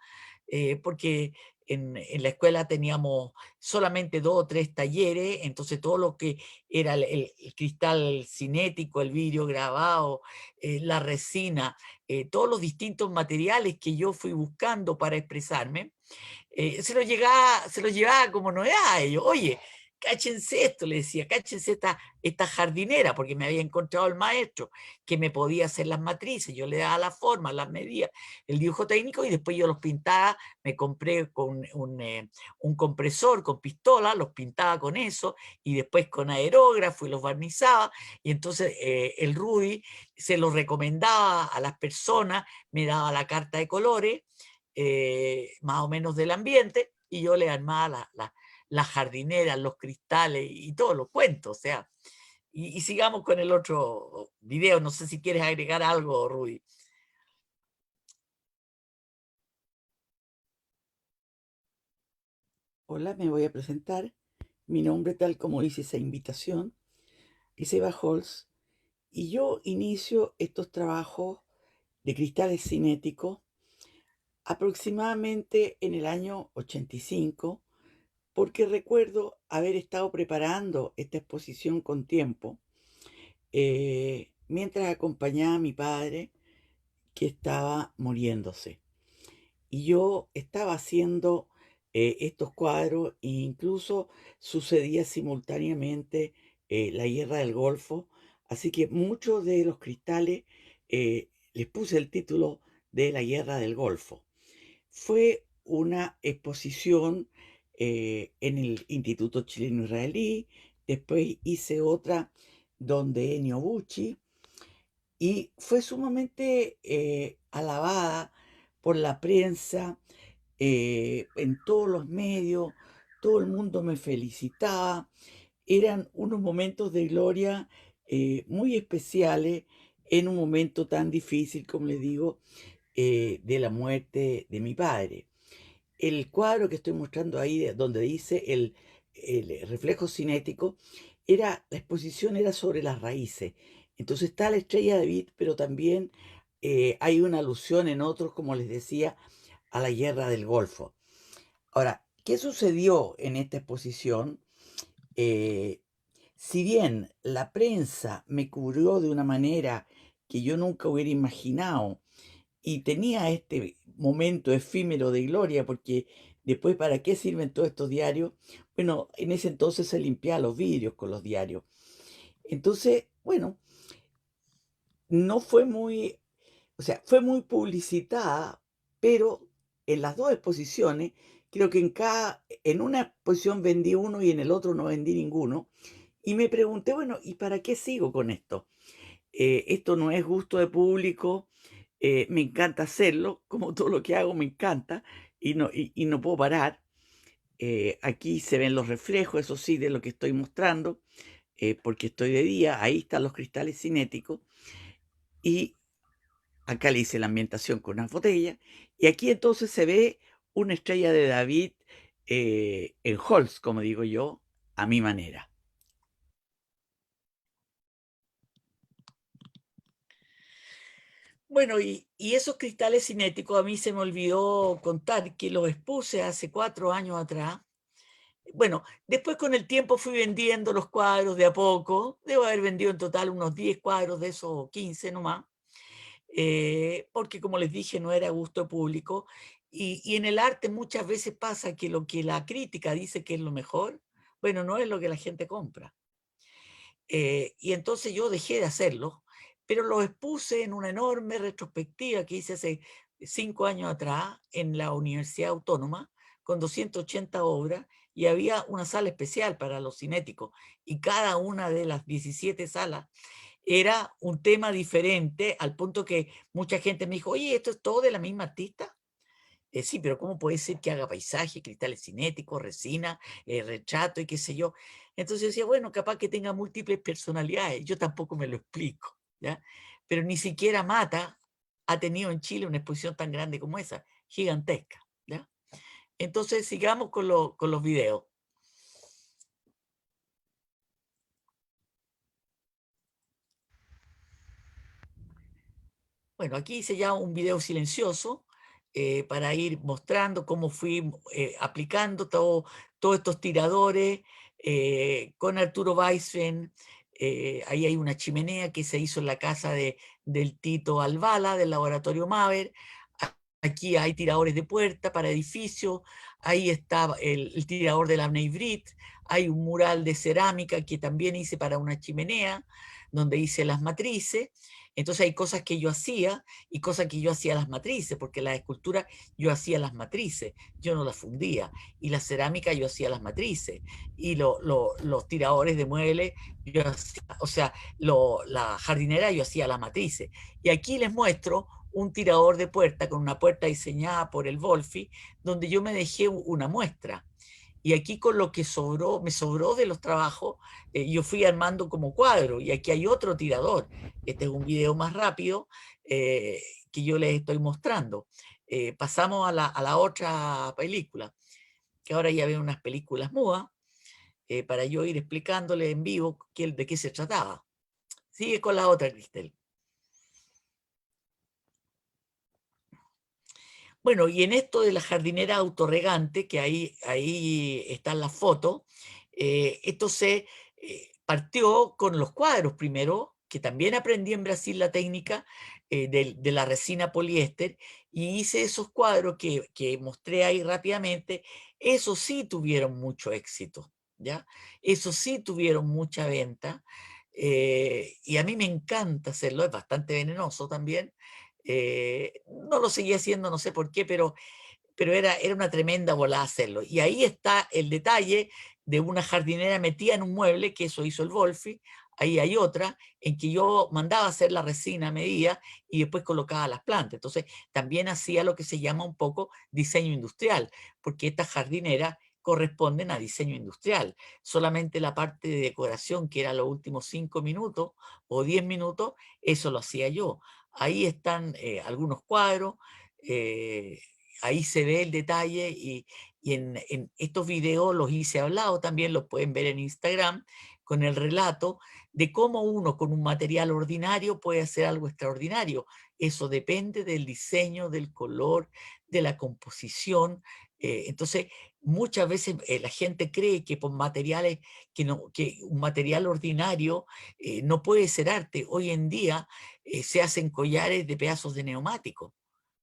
porque en la escuela teníamos solamente 2 o 3 talleres, entonces todo lo que era el cristal cinético, el vidrio grabado, la resina, todos los distintos materiales que yo fui buscando para expresarme, se lo llevaba como novedad a ellos. Oye, cáchense esto, le decía, cáchense esta jardinera, porque me había encontrado el maestro que me podía hacer las matrices, yo le daba la forma, las medía, el dibujo técnico, y después yo los pintaba, me compré con un compresor con pistola, los pintaba con eso, y después con aerógrafo y los barnizaba, y entonces el Rudy se lo recomendaba a las personas, me daba la carta de colores, más o menos del ambiente, y yo le armaba las jardineras, los cristales y todos los cuentos, o sea. Y sigamos con el otro video, no sé si quieres agregar algo, Rudy. Hola, me voy a presentar. Mi nombre, tal como dice esa invitación, es Eva Holz, y yo inicio estos trabajos de cristales cinéticos aproximadamente en el año 85, porque recuerdo haber estado preparando esta exposición con tiempo, mientras acompañaba a mi padre, que estaba muriéndose. Y yo estaba haciendo estos cuadros e incluso sucedía simultáneamente la guerra del Golfo, así que muchos de los cristales les puse el título de la guerra del Golfo. Fue una exposición en el Instituto Chileno Israelí, después hice otra donde Ennio Bucci, y fue sumamente alabada por la prensa, en todos los medios, todo el mundo me felicitaba. Eran unos momentos de gloria muy especiales en un momento tan difícil, como les digo, de la muerte de mi padre. El cuadro que estoy mostrando ahí, donde dice el reflejo cinético, la exposición era sobre las raíces. Entonces está la estrella de David, pero también hay una alusión en otros, como les decía, a la guerra del Golfo. Ahora, ¿qué sucedió en esta exposición? Eh, si bien la prensa me cubrió de una manera que yo nunca hubiera imaginado, y tenía este momento efímero de gloria, porque después, ¿para qué sirven todos estos diarios? Bueno, en ese entonces se limpiaban los vidrios con los diarios. Entonces, bueno, no fue muy, o sea, fue muy publicitada, pero en las dos exposiciones, creo que en una exposición vendí uno y en el otro no vendí ninguno. Y me pregunté, bueno, ¿y para qué sigo con esto? Esto no es gusto de público, me encanta hacerlo, como todo lo que hago me encanta, y no puedo parar. Aquí se ven los reflejos, eso sí, de lo que estoy mostrando, porque estoy de día, ahí están los cristales cinéticos, y acá le hice la ambientación con unas botellas, y aquí entonces se ve una estrella de David en Holz, como digo yo, a mi manera. Bueno, y esos cristales cinéticos a mí se me olvidó contar que los expuse hace 4 años atrás. Bueno, después con el tiempo fui vendiendo los cuadros de a poco. Debo haber vendido en total unos 10 cuadros de esos, 15 nomás. Porque como les dije, no era gusto público. Y en el arte muchas veces pasa que lo que la crítica dice que es lo mejor, bueno, no es lo que la gente compra. Y entonces yo dejé de hacerlo, pero lo expuse en una enorme retrospectiva que hice hace 5 años atrás en la Universidad Autónoma, con 280 obras, y había una sala especial para los cinéticos, y cada una de las 17 salas era un tema diferente, al punto que mucha gente me dijo, oye, ¿esto es todo de la misma artista? Sí, pero ¿cómo puede ser que haga paisaje, cristales cinéticos, resina, retrato y qué sé yo? Entonces yo decía, bueno, capaz que tenga múltiples personalidades. Yo tampoco me lo explico, ¿ya? Pero ni siquiera Mata ha tenido en Chile una exposición tan grande como esa, gigantesca, ¿ya? Entonces sigamos con los videos. Bueno, aquí hice ya un video silencioso para ir mostrando cómo fui aplicando todos estos tiradores con Arturo Weisfen. Ahí hay una chimenea que se hizo en la casa del Tito Alvala, del laboratorio Maver. Aquí hay tiradores de puerta para edificios. Ahí está el tirador de la Brit. Hay un mural de cerámica que también hice para una chimenea, donde hice las matrices. Entonces hay cosas que yo hacía y cosas que yo hacía las matrices, porque la escultura yo hacía las matrices, yo no las fundía. Y la cerámica yo hacía las matrices. Y los tiradores de muebles, yo hacía, o sea, la jardinera yo hacía las matrices. Y aquí les muestro un tirador de puerta con una puerta diseñada por el Wolfi, donde yo me dejé una muestra. Y aquí con lo que sobró, me sobró de los trabajos, yo fui armando como cuadro. Y aquí hay otro tirador. Este es un video más rápido que yo les estoy mostrando. Pasamos a la otra película, que ahora ya veo unas películas mudas, para yo ir explicándole en vivo de qué se trataba. Sigue con la otra, Cristel. Bueno, y en esto de la jardinera autorregante, que ahí están las fotos, esto se partió con los cuadros primero, que también aprendí en Brasil la técnica de la resina poliéster, y hice esos cuadros que mostré ahí rápidamente. Esos sí tuvieron mucho éxito, ¿ya? Esos sí tuvieron mucha venta, y a mí me encanta hacerlo, es bastante venenoso también. No lo seguía haciendo, no sé por qué, pero era una tremenda volada hacerlo. Y ahí está el detalle de una jardinera metida en un mueble, que eso hizo el Wolfi. Ahí hay otra en que yo mandaba hacer la resina a medida y después colocaba las plantas. Entonces también hacía lo que se llama un poco diseño industrial, porque estas jardineras corresponden a diseño industrial. Solamente la parte de decoración, que era los últimos 5 minutos o 10 minutos, eso lo hacía yo. Ahí están algunos cuadros, ahí se ve el detalle y en estos videos los hice hablado, también los pueden ver en Instagram, con el relato de cómo uno con un material ordinario puede hacer algo extraordinario. Eso depende del diseño, del color, de la composición. Entonces, muchas veces la gente cree que por materiales, que un material ordinario no puede ser arte. Hoy en día se hacen collares de pedazos de neumático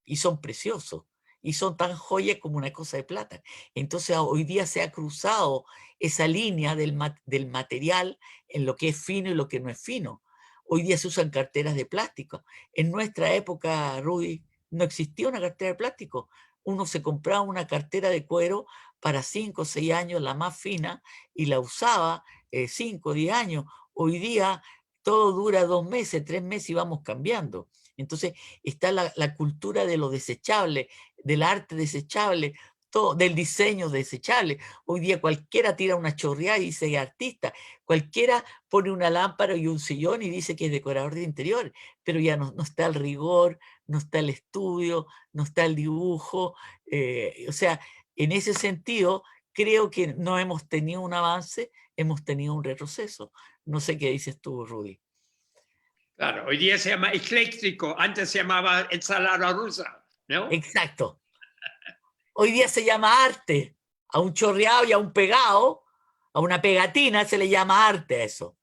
y son preciosos y son tan joyas como una cosa de plata. Entonces hoy día se ha cruzado esa línea del material en lo que es fino y lo que no es fino. Hoy día se usan carteras de plástico. En nuestra época, Rudy, no existía una cartera de plástico. Uno se compraba una cartera de cuero para 5 o 6 años, la más fina, y la usaba 5 o 10 años. Hoy día todo dura 2 meses, 3 meses y vamos cambiando. Entonces está la cultura de lo desechable, del arte desechable, todo, del diseño desechable. Hoy día cualquiera tira una chorreada y dice que es artista. Cualquiera pone una lámpara y un sillón y dice que es decorador de interior, pero ya no está el rigor, no está el estudio, no está el dibujo. O sea, en ese sentido, creo que no hemos tenido un avance, hemos tenido un retroceso. No sé qué dices tú, Rudy. Claro, hoy día se llama ecléctico, antes se llamaba ensalada rusa, ¿no? Exacto. Hoy día se llama arte. A un chorreado y a un pegado, a una pegatina se le llama arte a eso.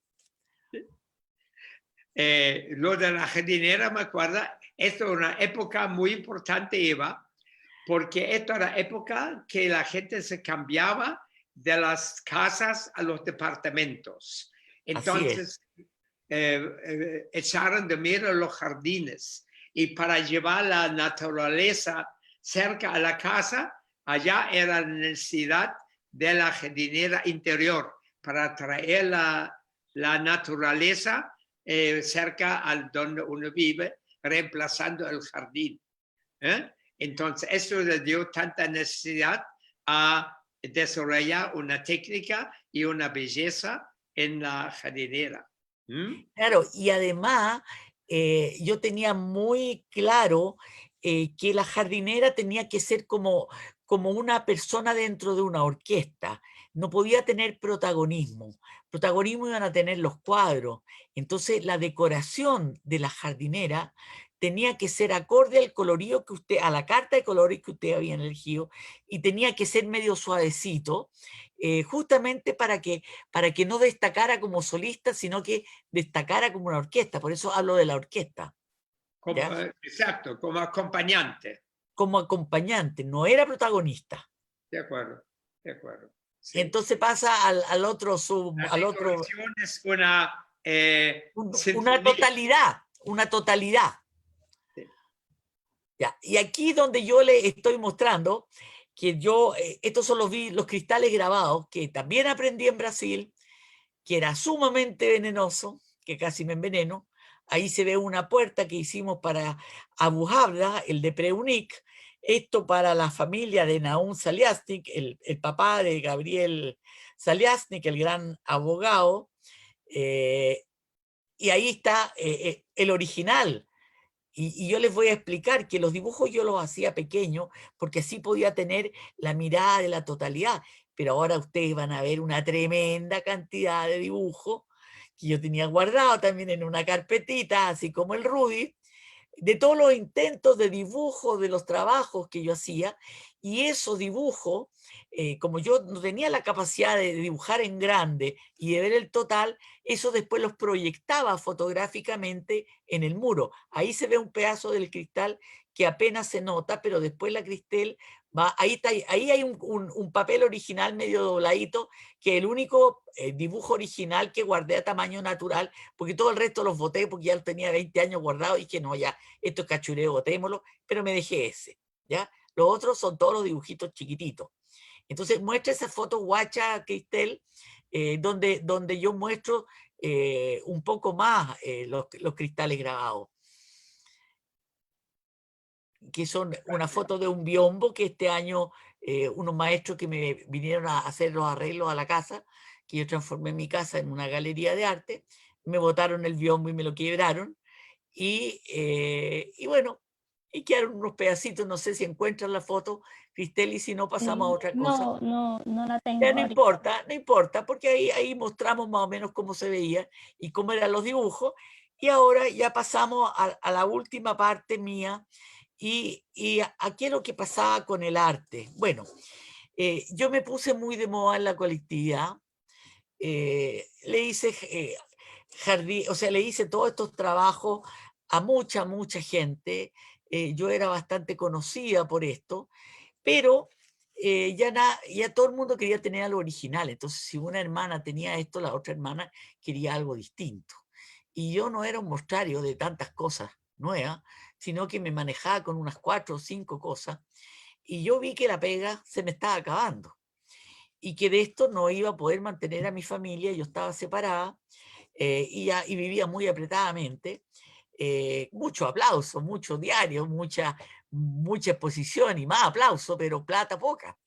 Lo de la jardinera, me acuerdo, esto es una época muy importante, Eva, porque esto era época que la gente se cambiaba de las casas a los departamentos. Así es. Entonces, echaron de menos los jardines y para llevar la naturaleza cerca a la casa, allá era la necesidad de la jardinera interior para traer la naturaleza cerca al donde uno vive, reemplazando el jardín. Entonces, eso le dio tanta necesidad a desarrollar una técnica y una belleza en la jardinera. Claro, y además yo tenía muy claro que la jardinera tenía que ser como una persona dentro de una orquesta. No podía tener protagonismo. Protagonismo iban a tener los cuadros. Entonces la decoración de la jardinera tenía que ser acorde al colorido que usted, a la carta de colores que usted había elegido, y tenía que ser medio suavecito, justamente para que no destacara como solista, sino que destacara como una orquesta. Por eso hablo de la orquesta, Como, ¿ya? exacto, como acompañante. Como acompañante, no era protagonista. De acuerdo, de acuerdo. Sí. Entonces pasa al otro La decoración es una una sinfonía. totalidad, una totalidad. Sí. ¿Ya? Y aquí donde yo le estoy mostrando que yo, estos son los cristales grabados que también aprendí en Brasil, que era sumamente venenoso, que casi me enveneno. Ahí se ve una puerta que hicimos para Abu Habla, el de Preunic, esto para la familia de Nahum Saliasnik, el papá de Gabriel Saliasnik, el gran abogado, y ahí está el original. Y yo les voy a explicar que los dibujos yo los hacía pequeños porque así podía tener la mirada de la totalidad. Pero ahora ustedes van a ver una tremenda cantidad de dibujos que yo tenía guardado también en una carpetita, así como el Rudy, de todos los intentos de dibujo de los trabajos que yo hacía, y esos dibujos, como yo no tenía la capacidad de dibujar en grande y de ver el total, eso después los proyectaba fotográficamente en el muro. Ahí se ve un pedazo del cristal que apenas se nota, pero después la cristal va, ahí hay un papel original medio dobladito, que es el único dibujo original que guardé a tamaño natural, porque todo el resto los boté porque ya tenía 20 años guardado y dije, no, ya, esto es cachureo, botémoslo, pero me dejé ese, ¿ya? Los otros son todos los dibujitos chiquititos. Entonces muestra esa foto guacha, Cristel, donde yo muestro un poco más los cristales grabados, que son una foto de un biombo que este año unos maestros que me vinieron a hacer los arreglos a la casa, que yo transformé mi casa en una galería de arte, me botaron el biombo y me lo quebraron, y bueno, y quedaron unos pedacitos, no sé si encuentran la foto, Cristel, y si no pasamos a otra cosa. No la tengo Ya no ahorita. importa, no importa, porque ahí mostramos más o menos cómo se veía y cómo eran los dibujos, y ahora ya pasamos a la última parte mía, y a qué es lo que pasaba con el arte. Bueno, yo me puse muy de moda en la colectividad, le hice jardín, o sea, le hice todos estos trabajos a mucha gente. Yo era bastante conocida por esto, pero ya todo el mundo quería tener algo original. Entonces, si una hermana tenía esto, la otra hermana quería algo distinto. Y yo no era un mostrario de tantas cosas nuevas, sino que me manejaba con unas 4 o 5 cosas. Y yo vi que la pega se me estaba acabando y que de esto no iba a poder mantener a mi familia. Yo estaba separada y vivía muy apretadamente. Mucho aplauso, mucho diario, mucha exposición y más aplauso, pero plata poca.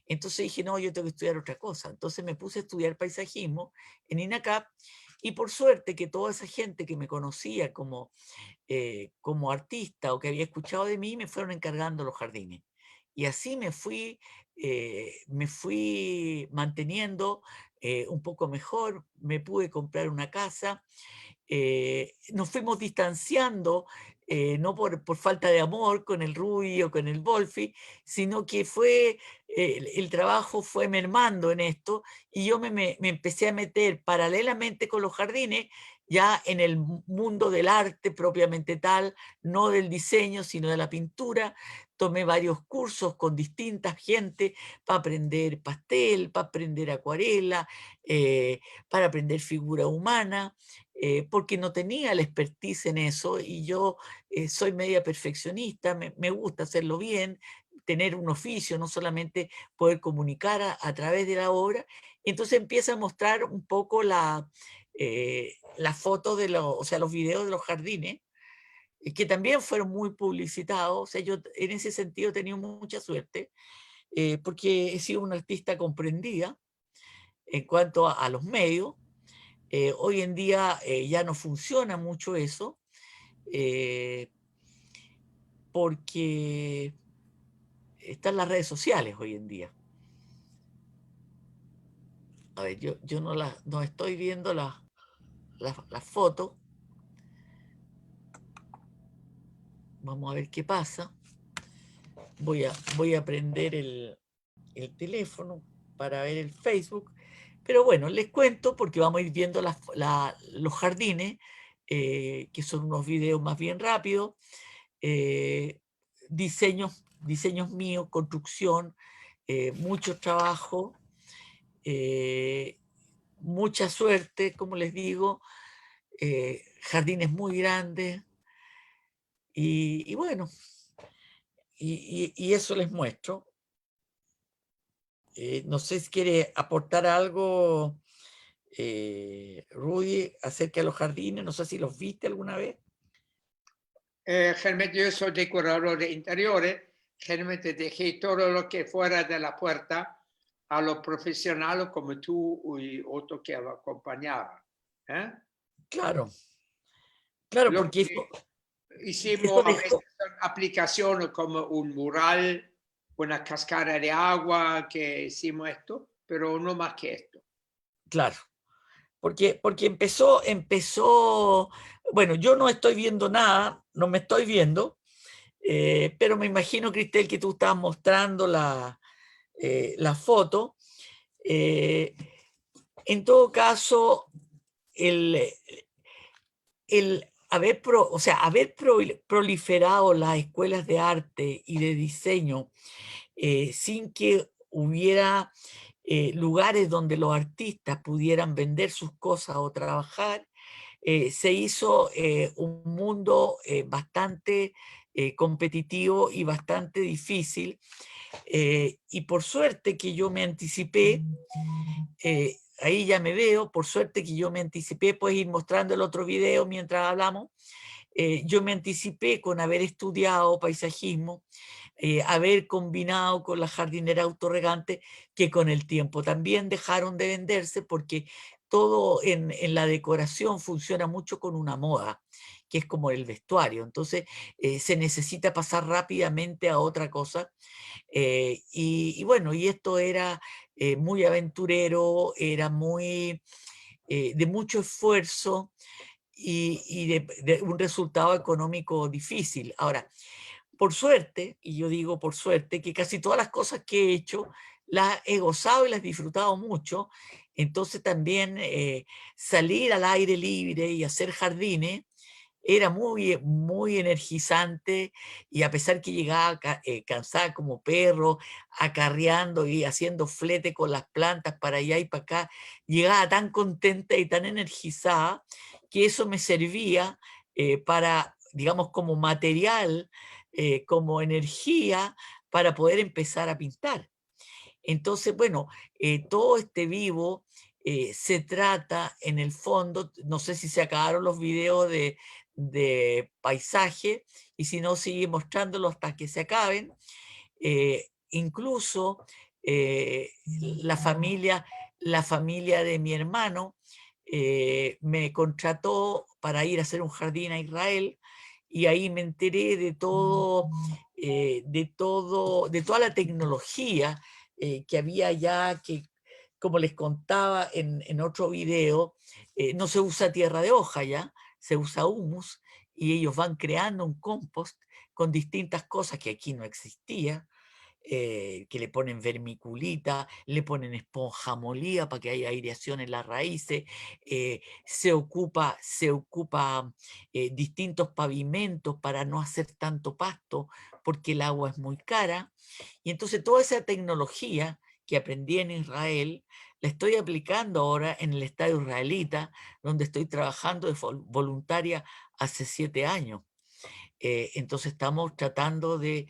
Entonces dije, no, yo tengo que estudiar otra cosa. Entonces me puse a estudiar paisajismo en INACAP, y por suerte que toda esa gente que me conocía como artista o que había escuchado de mí me fueron encargando los jardines. Y así me fui manteniendo un poco mejor, me pude comprar una casa, nos fuimos distanciando, no por falta de amor con el Ruy o con el Wolfi, sino que fue, el trabajo fue mermando en esto y yo me empecé a meter paralelamente con los jardines ya en el mundo del arte propiamente tal, no del diseño, sino de la pintura. Tomé varios cursos con distintas gente para aprender pastel, para aprender acuarela, para aprender figura humana, porque no tenía la expertise en eso y yo soy media perfeccionista, me gusta hacerlo bien, tener un oficio, no solamente poder comunicar a través de la obra. Entonces empieza a mostrar un poco la foto de los, o sea, los videos de los jardines, que también fueron muy publicitados. O sea, yo en ese sentido he tenido mucha suerte, porque he sido una artista comprendida en cuanto a los medios. Hoy en día ya no funciona mucho eso, porque están las redes sociales hoy en día. A ver, yo no estoy viendo las fotos. Vamos a ver qué pasa. Voy a prender el teléfono para ver el Facebook. Pero bueno, les cuento porque vamos a ir viendo los jardines, que son unos videos más bien rápidos. Diseños míos, construcción, mucho trabajo, mucha suerte, como les digo, jardines muy grandes y bueno, y eso les muestro. No sé si quiere aportar algo, Rudy, acerca de los jardines, no sé si los viste alguna vez. Generalmente yo soy decorador de interiores, generalmente dejé todo lo que fuera de la puerta a los profesionales como tú y otros que lo acompañaban. Claro, Lo porque que eso hicimos a veces dejó, son aplicaciones como un mural, una cascada de agua que hicimos esto, pero no más que esto. claro, porque empezó, bueno, yo no estoy viendo nada, no me estoy viendo, pero me imagino, Cristel, que tú estabas mostrando la foto. En todo caso, el haber proliferado las escuelas de arte y de diseño sin que hubiera lugares donde los artistas pudieran vender sus cosas o trabajar, se hizo un mundo bastante competitivo y bastante difícil. Y por suerte que yo me anticipé, ahí ya me veo, por suerte que yo me anticipé, puedes ir mostrando el otro video mientras hablamos. Yo me anticipé con haber estudiado paisajismo, haber combinado con la jardinera autorregante, que con el tiempo también dejaron de venderse porque todo en la decoración funciona mucho con una moda, que es como el vestuario. Entonces se necesita pasar rápidamente a otra cosa. Y bueno, y esto era muy aventurero, era muy de mucho esfuerzo y de un resultado económico difícil. Ahora, por suerte, y yo digo por suerte, que casi todas las cosas que he hecho las he gozado y las he disfrutado mucho. Entonces también salir al aire libre y hacer jardines era muy energizante, y a pesar que llegaba cansada como perro, acarreando y haciendo flete con las plantas para allá y para acá, llegaba tan contenta y tan energizada que eso me servía para, digamos, como material, como energía para poder empezar a pintar. Entonces, bueno, todo este vivo se trata en el fondo, no sé si se acabaron los videos de paisaje, y si no, sigue mostrándolo hasta que se acaben. Incluso la familia de mi hermano me contrató para ir a hacer un jardín a Israel, y ahí me enteré de todo, de toda la tecnología que había ya, que como les contaba en otro video, no se usa tierra de hoja ya, se usa humus, y ellos van creando un compost con distintas cosas que aquí no existía, que le ponen vermiculita, le ponen esponja molida para que haya aireación en las raíces, se ocupa distintos pavimentos para no hacer tanto pasto, porque el agua es muy cara. Y entonces toda esa tecnología que aprendí en Israel, la estoy aplicando ahora en el Estado israelita, donde estoy trabajando de voluntaria hace 7 años. Entonces estamos tratando de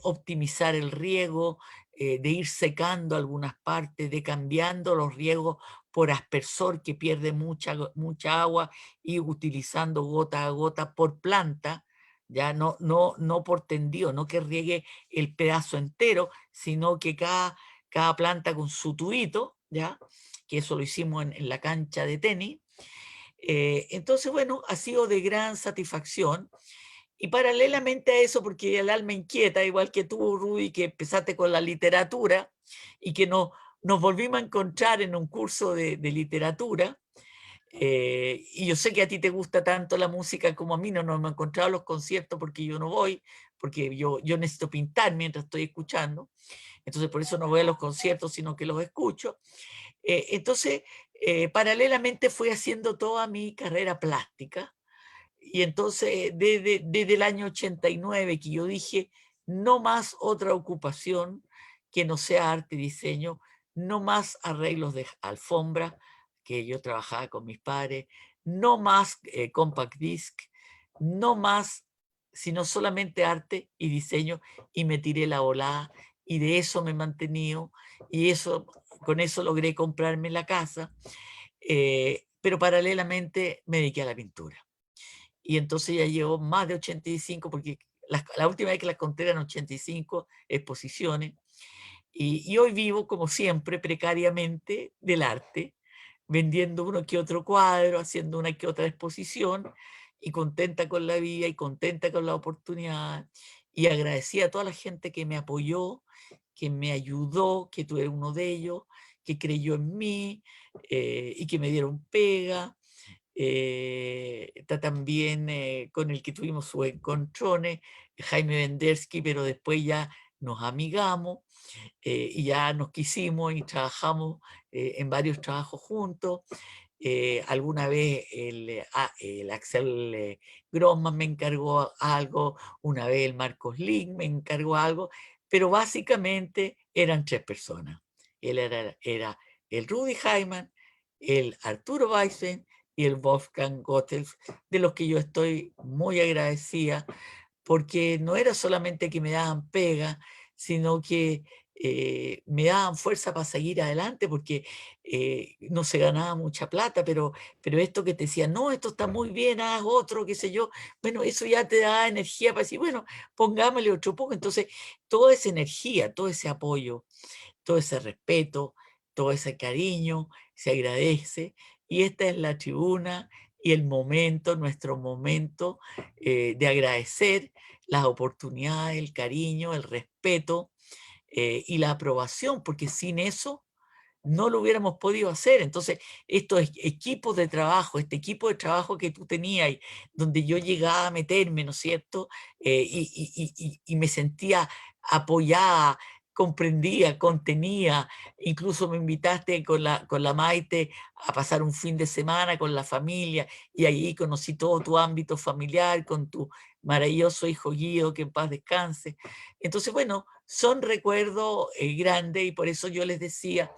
optimizar el riego, de ir secando algunas partes, de cambiando los riegos por aspersor que pierde mucha agua y utilizando gota a gota por planta, ya no por tendido, no que riegue el pedazo entero, sino que cada planta con su tubito, ya, que eso lo hicimos en la cancha de tenis. Entonces, bueno, ha sido de gran satisfacción. Y paralelamente a eso, porque el alma inquieta, igual que tú, Rudy, que empezaste con la literatura y que nos volvimos a encontrar en un curso de literatura, y yo sé que a ti te gusta tanto la música como a mí, no nos hemos encontrado en los conciertos porque yo no voy, porque yo necesito pintar mientras estoy escuchando, entonces por eso no voy a los conciertos, sino que los escucho. Entonces, paralelamente fui haciendo toda mi carrera plástica. Y entonces, desde el año 89 que yo dije, no más otra ocupación que no sea arte y diseño, no más arreglos de alfombra, que yo trabajaba con mis padres, no más compact disc, no más, sino solamente arte y diseño, y me tiré la volada, y de eso me he mantenido, y con eso logré comprarme la casa, pero paralelamente me dediqué a la pintura. Y entonces ya llevo más de 85, porque la última vez que las conté eran 85 exposiciones, y hoy vivo, como siempre, precariamente del arte, vendiendo uno que otro cuadro, haciendo una que otra exposición, y contenta con la vida y contenta con la oportunidad, y agradecida a toda la gente que me apoyó, que me ayudó, que tuve uno de ellos, que creyó en mí, y que me dieron pega. Está también con el que tuvimos sus encontrones, Jaime Vendersky, pero después ya nos amigamos, y ya nos quisimos y trabajamos en varios trabajos juntos. Alguna vez el Axel Grossman me encargó algo, una vez el Marcos Link me encargó algo, pero básicamente eran 3 personas. Él era el Rudy Heimann, el Arturo Weisen y el Wolfgang Gotthelf, de los que yo estoy muy agradecida, porque no era solamente que me daban pega, sino que me daban fuerza para seguir adelante, porque no se ganaba mucha plata, pero esto que te decían, no, esto está muy bien, haz otro, qué sé yo, bueno, eso ya te da energía para decir, bueno, pongámosle otro poco. Entonces, toda esa energía, todo ese apoyo, todo ese respeto, todo ese cariño, se agradece. Y esta es la tribuna y el momento, nuestro momento de agradecer las oportunidades, el cariño, el respeto y la aprobación, porque sin eso no lo hubiéramos podido hacer. Entonces, estos equipos de trabajo, este equipo de trabajo que tú tenías, donde yo llegaba a meterme, ¿no es cierto? Y me sentía apoyada, comprendía, contenía, incluso me invitaste con la Maite a pasar un fin de semana con la familia, y ahí conocí todo tu ámbito familiar, con tu maravilloso hijo Guido, que en paz descanse. Entonces, bueno, son recuerdos grandes, y por eso yo les decía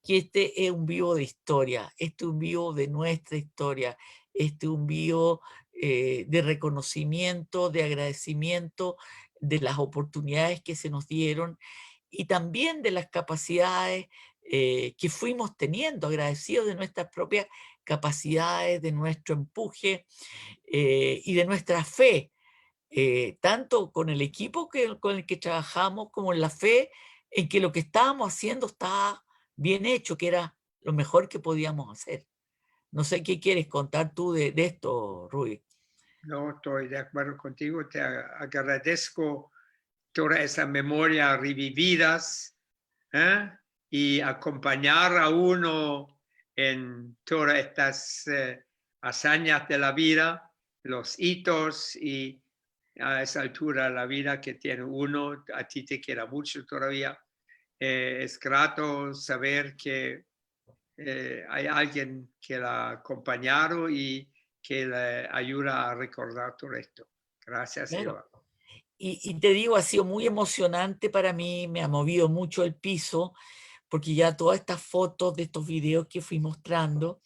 que este es un vivo de historia, este es un vivo de nuestra historia, este es un vivo de reconocimiento, de agradecimiento de las oportunidades que se nos dieron, y también de las capacidades que fuimos teniendo, agradecidos de nuestras propias capacidades, de nuestro empuje y de nuestra fe, tanto con el equipo con el que trabajamos, como en la fe en que lo que estábamos haciendo estaba bien hecho, que era lo mejor que podíamos hacer. No sé qué quieres contar tú de esto, Rui. No, estoy de acuerdo contigo. Te agradezco toda esa memoria revividas, ¿eh? y acompañar a uno en todas estas hazañas de la vida, los hitos y a esa altura de la vida que tiene uno, a ti te queda mucho todavía. Es grato saber que hay alguien que la ha acompañado y que le ayuda a recordar todo esto. Gracias, Claro. Eva. Y te digo, ha sido muy emocionante para mí, me ha movido mucho el piso, porque ya todas estas fotos de estos videos que fui mostrando,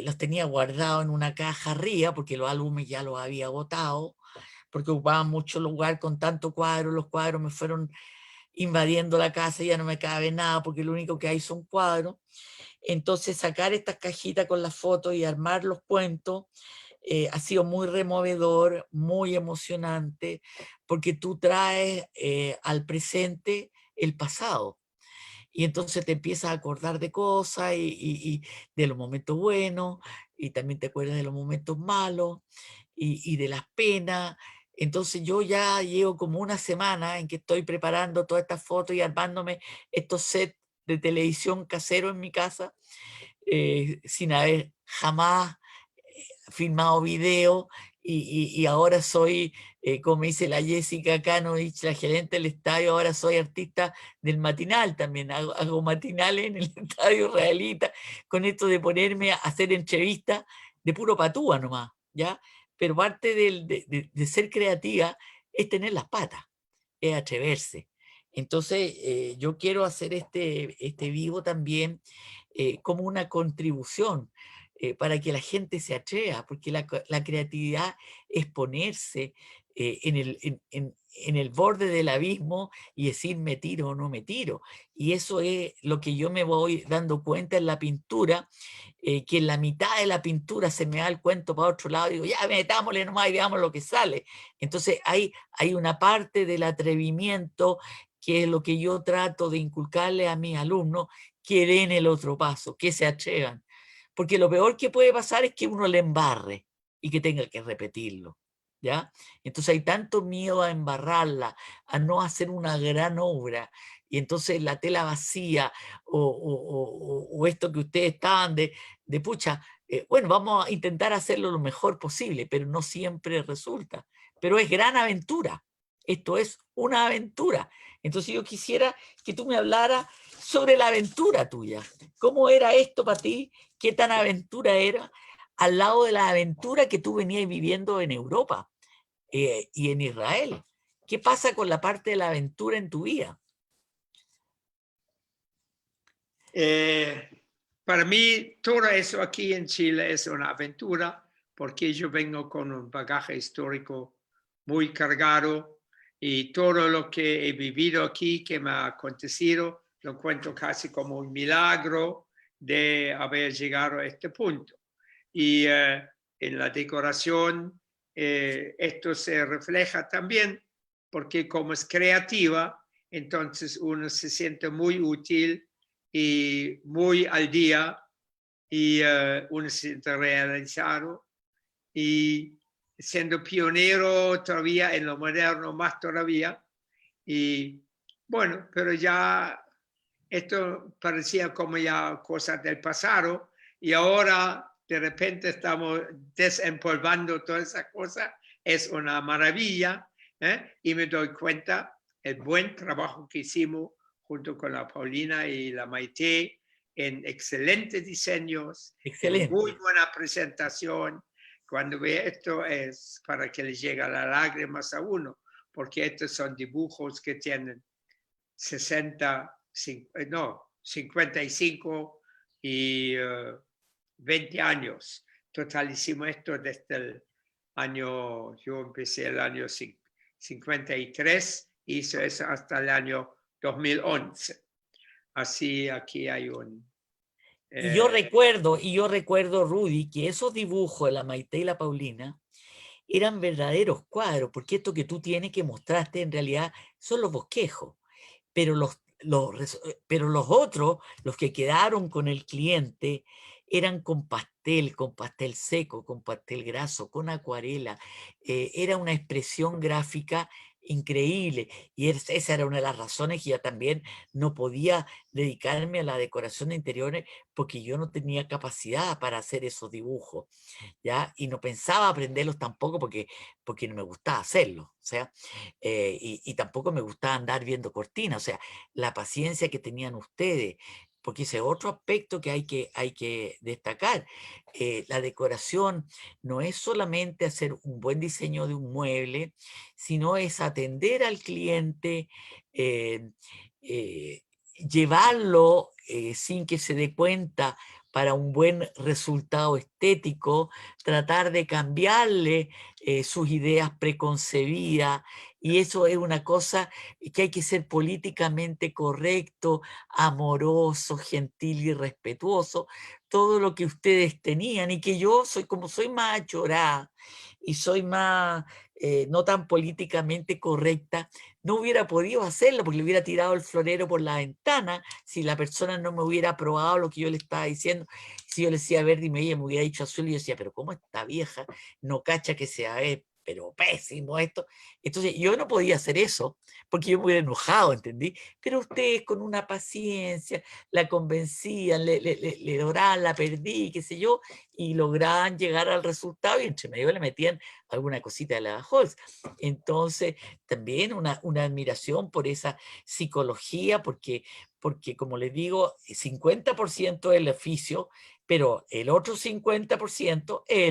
los tenía guardados en una caja arriba, porque los álbumes ya los había agotado, porque ocupaban mucho lugar con tanto cuadro, los cuadros me fueron invadiendo la casa, ya no me cabe nada, porque lo único que hay son cuadros. Entonces sacar estas cajitas con las fotos y armar los cuentos ha sido muy removedor, muy emocionante, porque tú traes al presente el pasado. Y entonces te empiezas a acordar de cosas y de los momentos buenos, y también te acuerdas de los momentos malos y de las penas. Entonces yo ya llevo como una semana en que estoy preparando todas estas fotos y armándome estos sets de televisión casero en mi casa, sin haber jamás filmado video, y ahora soy, como dice la Jessica Canovich, la gerente del estadio, ahora soy artista del matinal también, hago matinales en el estadio israelita, con esto de ponerme a hacer entrevistas de puro patúa nomás, ¿ya? Pero parte de ser creativa es tener las patas, es atreverse. Entonces, yo quiero hacer este vivo también como una contribución para que la gente se atreva, porque la creatividad es ponerse en el borde del abismo y decir me tiro o no me tiro. Y eso es lo que yo me voy dando cuenta en la pintura, que en la mitad de la pintura se me da el cuento para otro lado y digo, ya metámosle nomás y veamos lo que sale. Entonces hay una parte del atrevimiento que es lo que yo trato de inculcarle a mis alumnos, que den el otro paso, que se atrevan. Porque lo peor que puede pasar es que uno le embarre y que tenga que repetirlo, ¿ya? Entonces hay tanto miedo a embarrarla, a no hacer una gran obra, y entonces la tela vacía o esto que ustedes estaban de pucha, bueno, vamos a intentar hacerlo lo mejor posible, pero no siempre resulta. Pero es gran aventura. Esto es una aventura. Entonces yo quisiera que tú me hablaras sobre la aventura tuya. ¿Cómo era esto para ti? ¿Qué tan aventura era al lado de la aventura que tú venías viviendo en Europa y en Israel? ¿Qué pasa con la parte de la aventura en tu vida? Para mí, todo eso aquí en Chile es una aventura, porque yo vengo con un bagaje histórico muy cargado y todo lo que he vivido aquí, que me ha acontecido, lo cuento casi como un milagro de haber llegado a este punto. Y en la decoración, esto se refleja también, porque como es creativa, entonces uno se siente muy útil y muy al día, y uno se siente realizado, y siendo pionero todavía en lo moderno, más todavía. Y bueno, pero ya esto parecía como ya cosas del pasado, y ahora de repente estamos desempolvando toda esa cosa. Es una maravilla, y me doy cuenta el buen trabajo que hicimos junto con la Paulina y la Maite, en excelentes diseños, en Excelente. muy buena presentación. Cuando ve esto es para que le llegue las lágrimas a uno, porque estos son dibujos que tienen 55 y 20 años. Total, hicimos esto desde el año, yo empecé el año 53, hice eso hasta el año 2011. Así aquí hay un... Y yo recuerdo, Rudy, que esos dibujos de la Maite y la Paulina eran verdaderos cuadros, porque esto que tú tienes que mostrarte en realidad son los bosquejos, pero pero los otros, los que quedaron con el cliente, eran con pastel seco, con pastel graso, con acuarela. Era una expresión gráfica increíble. Y esa era una de las razones que yo también no podía dedicarme a la decoración de interiores porque yo no tenía capacidad para hacer esos dibujos, ¿ya? Y no pensaba aprenderlos tampoco porque no me gustaba hacerlo, o sea, y tampoco me gustaba andar viendo cortinas, o sea, la paciencia que tenían ustedes, porque ese es otro aspecto que hay que destacar. La decoración no es solamente hacer un buen diseño de un mueble, sino es atender al cliente, eh, eh, llevarlo sin que se dé cuenta para un buen resultado estético, tratar de cambiarle sus ideas preconcebidas, y eso es una cosa que hay que ser políticamente correcto, amoroso, gentil y respetuoso, todo lo que ustedes tenían, y que yo soy, como soy más achorada y soy más no tan políticamente correcta, no hubiera podido hacerlo porque le hubiera tirado el florero por la ventana si la persona no me hubiera aprobado lo que yo le estaba diciendo. Si yo le decía verde y ella me hubiera dicho azul, y yo decía, pero ¿cómo esta vieja no cacha que sea pero pésimo esto? Entonces yo no podía hacer eso porque yo me hubiera enojado, ¿entendí? Pero ustedes con una paciencia la convencían, le lograban, la perdí, qué sé yo, y lograban llegar al resultado, y entre medio le metían alguna cosita de la Holz. Entonces, también una admiración por esa psicología, porque como les digo, 50% es el oficio, pero el otro 50% es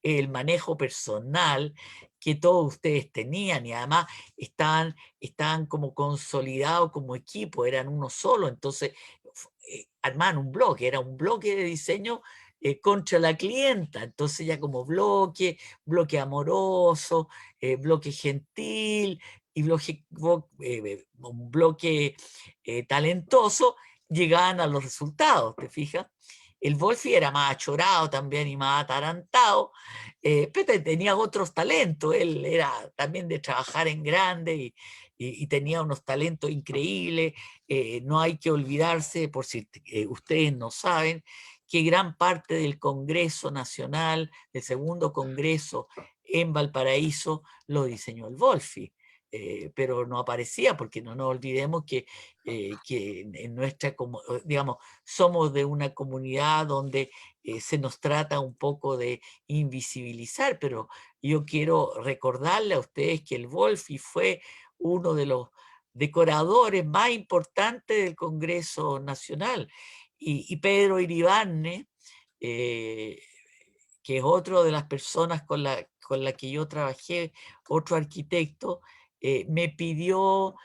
el manejo personal que todos ustedes tenían, y además estaban como consolidados como equipo, eran uno solo, entonces armaban un bloque, era un bloque de diseño contra la clienta, entonces ya como bloque amoroso, bloque gentil y un bloque talentoso, llegaban a los resultados, ¿te fijas? El Wolfi era más achorado también y más atarantado, pero tenía otros talentos, él era también de trabajar en grande y tenía unos talentos increíbles. No hay que olvidarse, por si ustedes no saben, que gran parte del Congreso Nacional, del segundo Congreso en Valparaíso, lo diseñó el Wolfi. Pero no aparecía porque no nos olvidemos que en nuestra, digamos, somos de una comunidad donde se nos trata un poco de invisibilizar, pero yo quiero recordarle a ustedes que el Wolfi fue uno de los decoradores más importantes del Congreso Nacional, y Pedro Iribarne, que es otro de las personas con la que yo trabajé, otro arquitecto, me pidió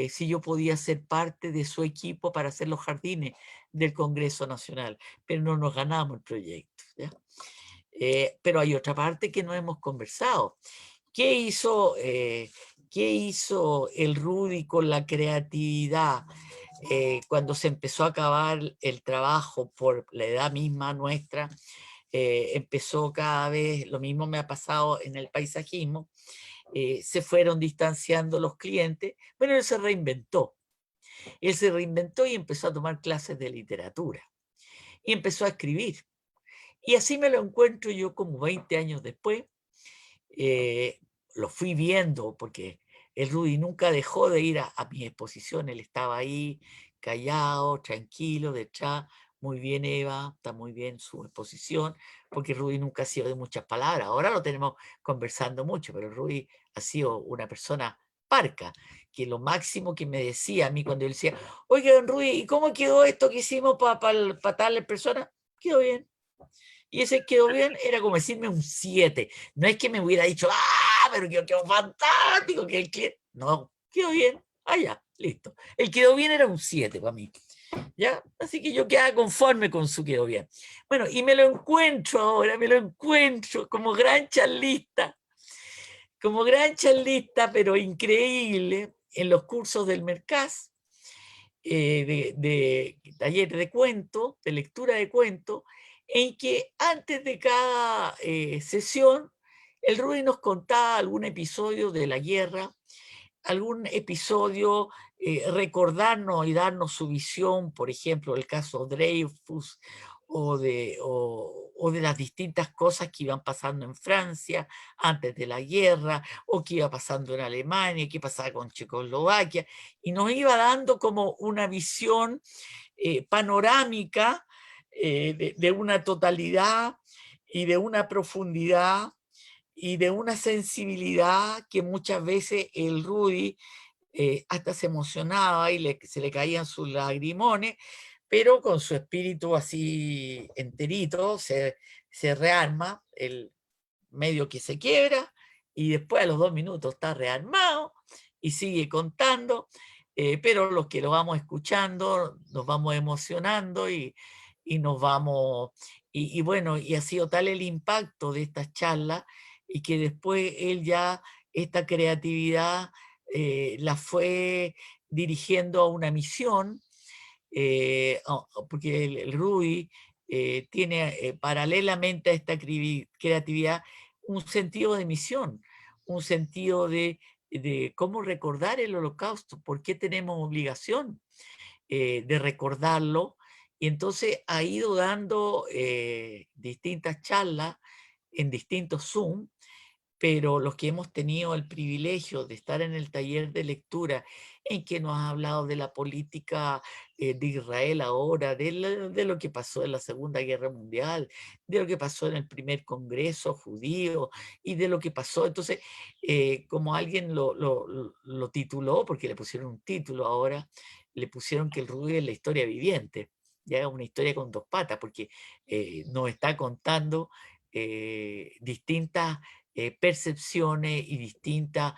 si yo podía ser parte de su equipo para hacer los jardines del Congreso Nacional, pero no nos ganamos el proyecto, ¿ya? Pero hay otra parte que no hemos conversado. ¿Qué hizo el Rudy con la creatividad cuando se empezó a acabar el trabajo por la edad misma nuestra? Empezó cada vez, lo mismo me ha pasado en el paisajismo, se fueron distanciando los clientes. Bueno, él se reinventó y empezó a tomar clases de literatura y empezó a escribir. Y así me lo encuentro yo como 20 años después. Lo fui viendo porque el Rudy nunca dejó de ir a mi exposición, él estaba ahí callado, tranquilo, detrás. Muy bien, Eva, está muy bien su exposición, porque Rudy nunca ha sido de muchas palabras. Ahora lo tenemos conversando mucho, pero Rudy ha sido una persona parca, que lo máximo que me decía a mí cuando él decía, oiga, don Rudy, ¿y cómo quedó esto que hicimos para tal persona? Quedó bien. Y ese quedó bien, era como decirme un 7. No es que me hubiera dicho, pero quedó fantástico, que el cliente. No, quedó bien. Ya, listo. El quedó bien era un 7 para mí. ¿Ya? Así que yo quedaba conforme con su quedó bien. Bueno, y me lo encuentro ahora, como gran charlista, pero increíble, en los cursos del Mercaz, de talleres de cuento, de lectura de cuento, en que antes de cada sesión, el Rudy nos contaba algún episodio de la guerra, algún episodio, recordarnos y darnos su visión, por ejemplo, el caso Dreyfus o o de las distintas cosas que iban pasando en Francia antes de la guerra, o que iba pasando en Alemania, qué pasaba con Checoslovaquia, y nos iba dando como una visión panorámica de una totalidad y de una profundidad y de una sensibilidad que muchas veces el Rudy hasta se emocionaba y se le caían sus lagrimones, pero con su espíritu así enterito se rearma, el medio que se quiebra, y después a los 2 minutos está rearmado y sigue contando, pero los que lo vamos escuchando nos vamos emocionando y nos vamos, y bueno, y ha sido tal el impacto de estas charlas, y que después él ya, esta creatividad la fue dirigiendo a una misión, porque el Rudy tiene paralelamente a esta creatividad un sentido de misión, un sentido de cómo recordar el Holocausto, por qué tenemos obligación de recordarlo, y entonces ha ido dando distintas charlas en distintos Zoom, pero los que hemos tenido el privilegio de estar en el taller de lectura, en que nos ha hablado de la política de Israel ahora, de lo que pasó en la Segunda Guerra Mundial, de lo que pasó en el primer Congreso judío y de lo que pasó. Entonces, como alguien lo tituló, porque le pusieron un título ahora, le pusieron que el Rudy es la historia viviente, ya una historia con 2 patas, porque nos está contando distintas percepciones y distintas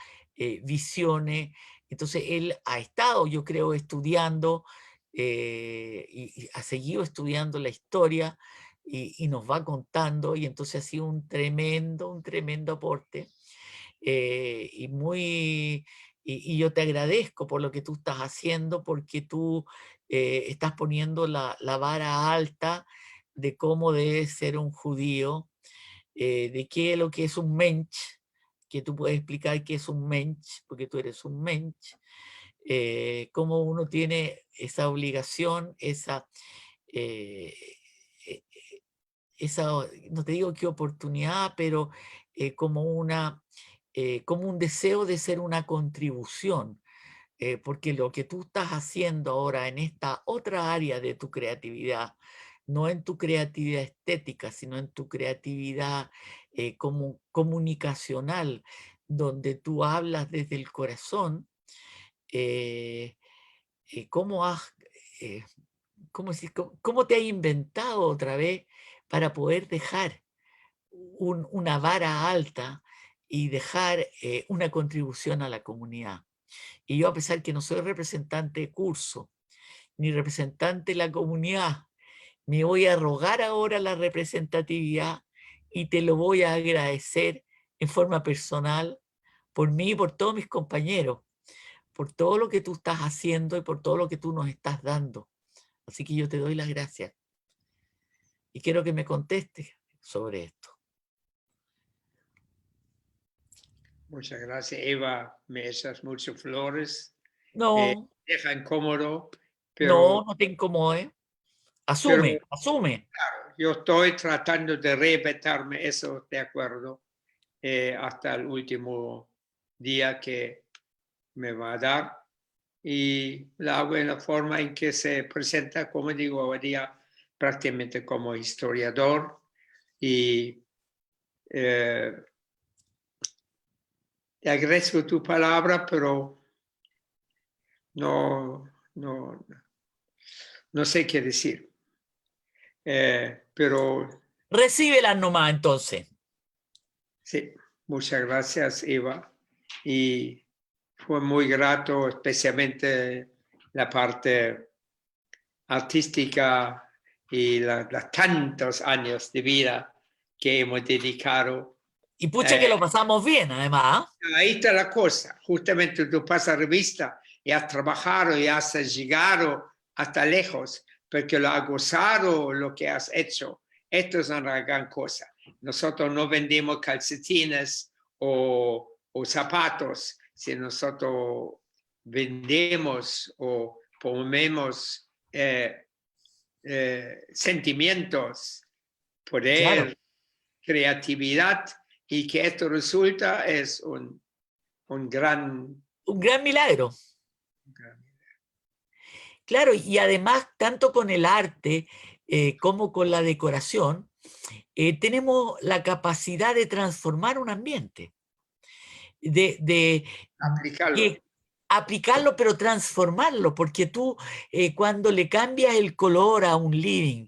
visiones. Entonces él ha estado, yo creo, estudiando y ha seguido estudiando la historia y nos va contando, y entonces ha sido un tremendo aporte y muy... Y yo te agradezco por lo que tú estás haciendo, porque tú estás poniendo la vara alta de cómo debe ser un judío, de qué es lo que es un mensch, que tú puedes explicar qué es un mensch, porque tú eres un mensch, cómo uno tiene esa obligación, eh, eh, no te digo qué oportunidad, pero como como un deseo de ser una contribución, porque lo que tú estás haciendo ahora en esta otra área de tu creatividad, no en tu creatividad estética, sino en tu creatividad como comunicacional, donde tú hablas desde el corazón, eh, ¿cómo eh, cómo te has inventado otra vez para poder dejar una vara alta y dejar una contribución a la comunidad? Y yo, a pesar que no soy representante de curso, ni representante de la comunidad, me voy a arrogar ahora la representatividad y te lo voy a agradecer en forma personal por mí y por todos mis compañeros, por todo lo que tú estás haciendo y por todo lo que tú nos estás dando. Así que yo te doy las gracias y quiero que me contestes sobre esto. Muchas gracias, Eva. Me echas muchas flores. No, Deja incómodo, no, pero, no te incomodes. pero Asume. yo estoy tratando de respetarme eso, de acuerdo, hasta el último día que me va a dar. Y la hago en la forma en que se presenta, como digo, hoy día prácticamente como historiador. Y te agradezco tu palabra, pero no, no, no sé qué decir. Pero Recíbelas nomás entonces. sí, muchas gracias, Eva. Y fue muy grato, especialmente la parte artística y los tantos años de vida que hemos dedicado. Y pucha que lo pasamos bien, además. Ahí está la cosa. Justamente tú pasas revista y has trabajado y has llegado hasta lejos porque lo has gozado lo que has hecho. Esto es una gran cosa. Nosotros no vendemos calcetines o zapatos, si nosotros vendemos o ponemos sentimientos poder, creatividad, y que esto resulta es un gran... Un gran milagro. Claro, y además, tanto con el arte como con la decoración, tenemos la capacidad de transformar un ambiente, de Aplicarlo. aplicarlo, pero transformarlo, porque tú cuando le cambias el color a un living,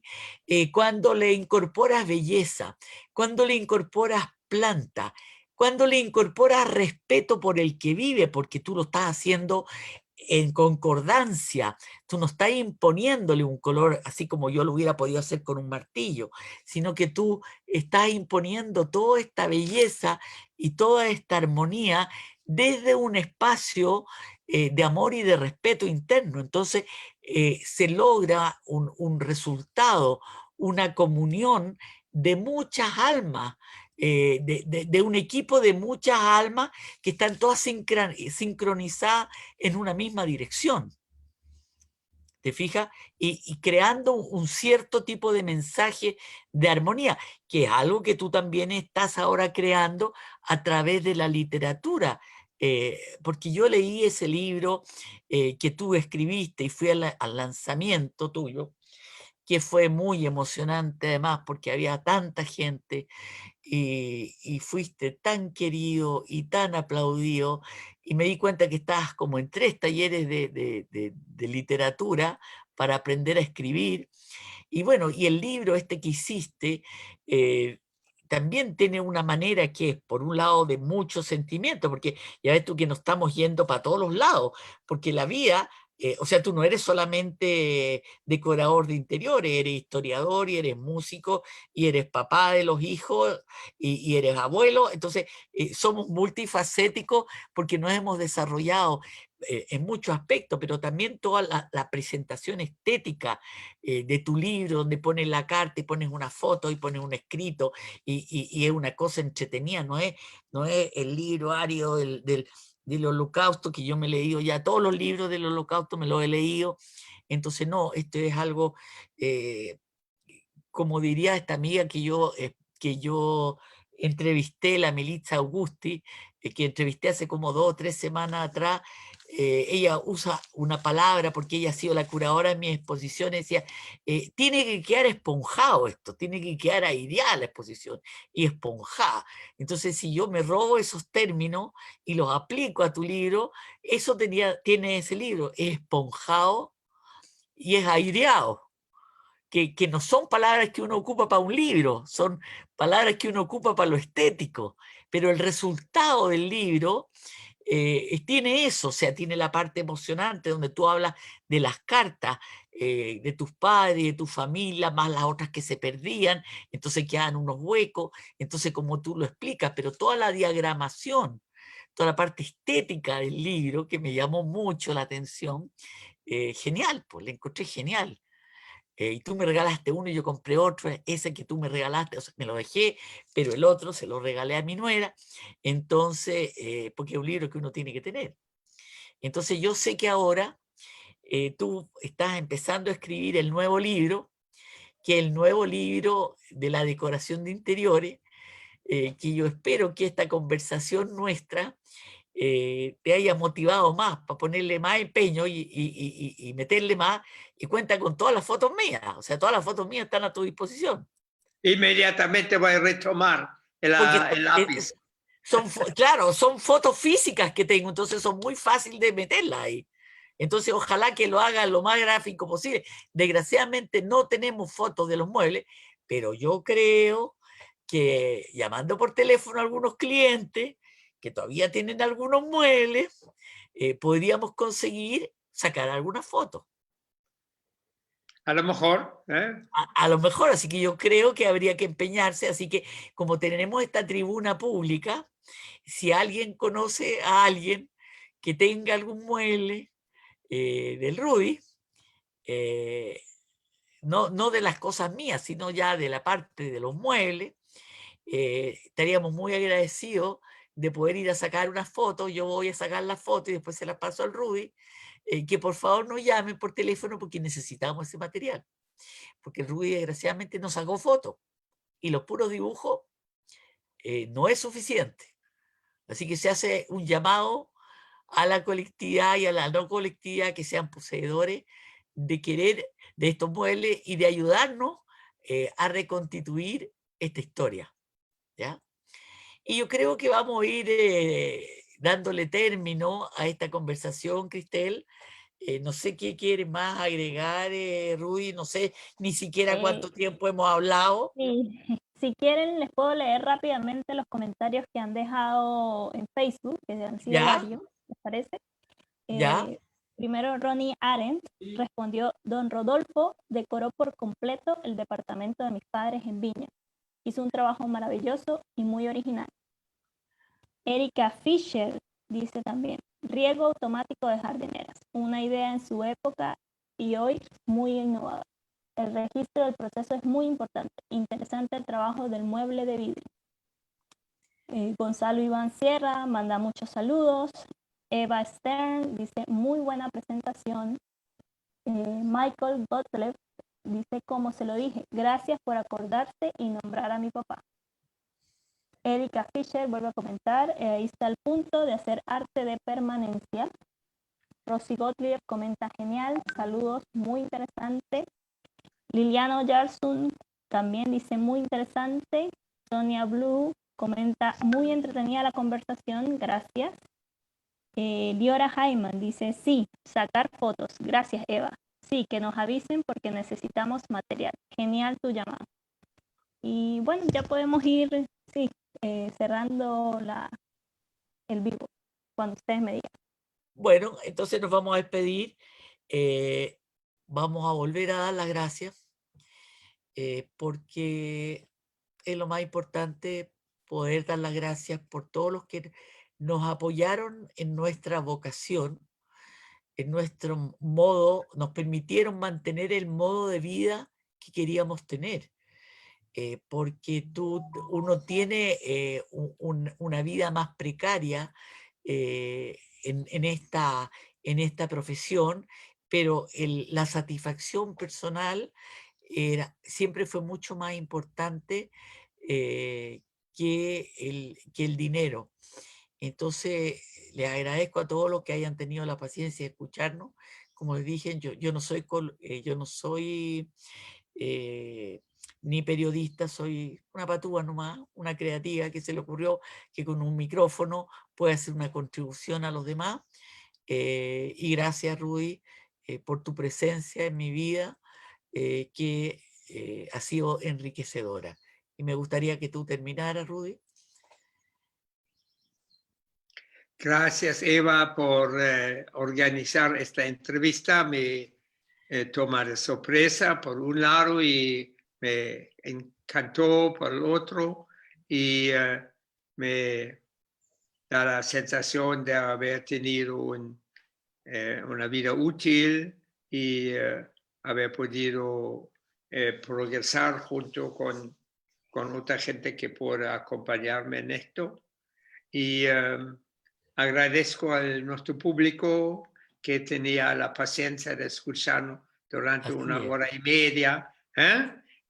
cuando le incorporas belleza, cuando le incorporas planta, cuando le incorporas respeto por el que vive, porque tú lo estás haciendo en concordancia, tú no estás imponiéndole un color así como yo lo hubiera podido hacer con un martillo, sino que tú estás imponiendo toda esta belleza y toda esta armonía desde un espacio de amor y de respeto interno. Entonces se logra un resultado, una comunión de muchas almas, de un equipo de muchas almas que están todas sincronizadas en una misma dirección. ¿Te fijas? Y creando un cierto tipo de mensaje de armonía, que es algo que tú también estás ahora creando a través de la literatura. Porque yo leí ese libro que tú escribiste y fui al lanzamiento tuyo, que fue muy emocionante además porque había tanta gente y fuiste tan querido y tan aplaudido, y me di cuenta que estabas como en 3 talleres de literatura para aprender a escribir. Y bueno, y el libro este que hiciste también tiene una manera que es, por un lado, de mucho sentimiento, porque ya ves tú que nos estamos yendo para todos los lados, porque la vida... o sea, tú no eres solamente decorador de interiores, eres historiador y eres músico y eres papá de los hijos y eres abuelo. Entonces, somos multifacéticos porque nos hemos desarrollado en muchos aspectos, pero también toda la presentación estética de tu libro, donde pones la carta y pones una foto y pones un escrito y es una cosa entretenida, no es el libro árido del Holocausto, que yo me he leído ya, todos los libros del Holocausto me los he leído, entonces no, esto es algo, como diría esta amiga que yo entrevisté, la Melitza Augusti, que entrevisté hace como 2 o 3 semanas atrás. Ella usa una palabra, porque ella ha sido la curadora de mi exposición, decía, tiene que quedar esponjado esto, tiene que quedar aireada la exposición, y esponjada. Entonces, si yo me robo esos términos y los aplico a tu libro, eso tiene ese libro, es esponjado y es aireado. Que no son palabras que uno ocupa para un libro, son palabras que uno ocupa para lo estético, pero el resultado del libro tiene eso, o sea, tiene la parte emocionante donde tú hablas de las cartas de tus padres, de tu familia, más las otras que se perdían, entonces quedan unos huecos, entonces como tú lo explicas, pero toda la diagramación, toda la parte estética del libro, que me llamó mucho la atención, genial, pues la encontré genial. Y tú me regalaste uno y yo compré otro, ese que tú me regalaste, o sea, me lo dejé, pero el otro se lo regalé a mi nuera, entonces, porque es un libro que uno tiene que tener. Entonces yo sé que ahora tú estás empezando a escribir el nuevo libro, que es el nuevo libro de la decoración de interiores, que yo espero que esta conversación nuestra te haya motivado más para ponerle más empeño y meterle más, y cuenta con todas las fotos mías, o sea, todas las fotos mías están a tu disposición. Inmediatamente voy a retomar Porque el lápiz. claro, son fotos físicas que tengo, entonces son muy fáciles de meterlas ahí. Entonces, ojalá que lo haga lo más gráfico posible. Desgraciadamente no tenemos fotos de los muebles, pero yo creo que llamando por teléfono a algunos clientes que todavía tienen algunos muebles, podríamos conseguir sacar algunas fotos. A lo mejor, ¿eh? A lo mejor, así que yo creo que habría que empeñarse, así que como tenemos esta tribuna pública, si alguien conoce a alguien que tenga algún mueble del Rudy, no de las cosas mías, sino ya de la parte de los muebles, estaríamos muy agradecidos de poder ir a sacar unas fotos. Yo voy a sacar las fotos y después se las paso al Rudy, que por favor nos llamen por teléfono porque necesitamos ese material, porque el Rudy desgraciadamente no sacó fotos. y los puros dibujos no es suficiente. Así que se hace un llamado a la colectividad y a la no colectividad que sean poseedores de querer de estos muebles y de ayudarnos a reconstituir esta historia, ¿ya? Y yo creo que vamos a ir dándole término a esta conversación, Cristel. No sé qué quieres más agregar, Rudy, no sé ni siquiera cuánto tiempo hemos hablado. Sí, si quieren les puedo leer rápidamente los comentarios que han dejado en Facebook, que han sido ¿Ya? varios, ¿les parece? ¿Ya? Primero Ronnie Arendt respondió: Don Rodolfo decoró por completo el departamento de mis padres en Viña. Hizo un trabajo maravilloso y muy original. Erika Fisher dice también: riego automático de jardineras, una idea en su época y hoy muy innovadora. El registro del proceso es muy importante. Interesante el trabajo del mueble de vidrio. Gonzalo Iván Sierra manda muchos saludos. Eva Stern dice: muy buena presentación. Michael Gottlieb dice: como se lo dije, gracias por acordarse y nombrar a mi papá. Erika Fisher vuelve a comentar: ahí está el punto de hacer arte de permanencia. Rosy Gottlieb comenta: genial, saludos, muy interesante. Liliano Yarsun también dice: muy interesante. Sonia Blue comenta: muy entretenida la conversación, gracias. Liora Jaiman dice: sí, sacar fotos, gracias Eva. Sí, que nos avisen porque necesitamos material. Genial tu llamada. Y bueno, ya podemos ir, sí, cerrando el vivo, cuando ustedes me digan. Bueno, entonces nos vamos a despedir. Vamos a volver a dar las gracias porque es lo más importante, poder dar las gracias por todos los que nos apoyaron en nuestra vocación, en nuestro modo, nos permitieron mantener el modo de vida que queríamos tener. Porque uno tiene una vida más precaria en esta profesión, pero la satisfacción personal siempre fue mucho más importante que el dinero. Entonces, les agradezco a todos los que hayan tenido la paciencia de escucharnos. Como les dije, yo no soy ni periodista, soy una patúa nomás, una creativa que se le ocurrió que con un micrófono puede hacer una contribución a los demás. Y gracias, Rudy, por tu presencia en mi vida, que ha sido enriquecedora. Y me gustaría que tú terminaras, Rudy. Gracias, Eva, por organizar esta entrevista. Me toma de sorpresa por un lado y me encantó por el otro. Y me da la sensación de haber tenido una vida útil y haber podido progresar junto con otra gente que pueda acompañarme en esto. Y agradezco a nuestro público que tenía la paciencia de escucharnos durante Así una es. hora y media,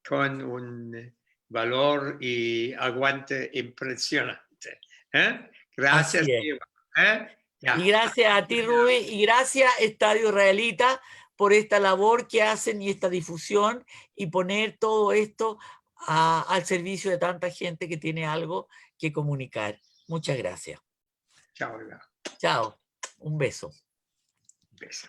con un valor y aguante impresionante. Gracias, Así es. Eva. Ya. Y gracias a ti, Rudy, y gracias, Estadio Israelita, por esta labor que hacen y esta difusión y poner todo esto al servicio de tanta gente que tiene algo que comunicar. Muchas gracias. Chao, Eva. Chao. Un beso. Beso.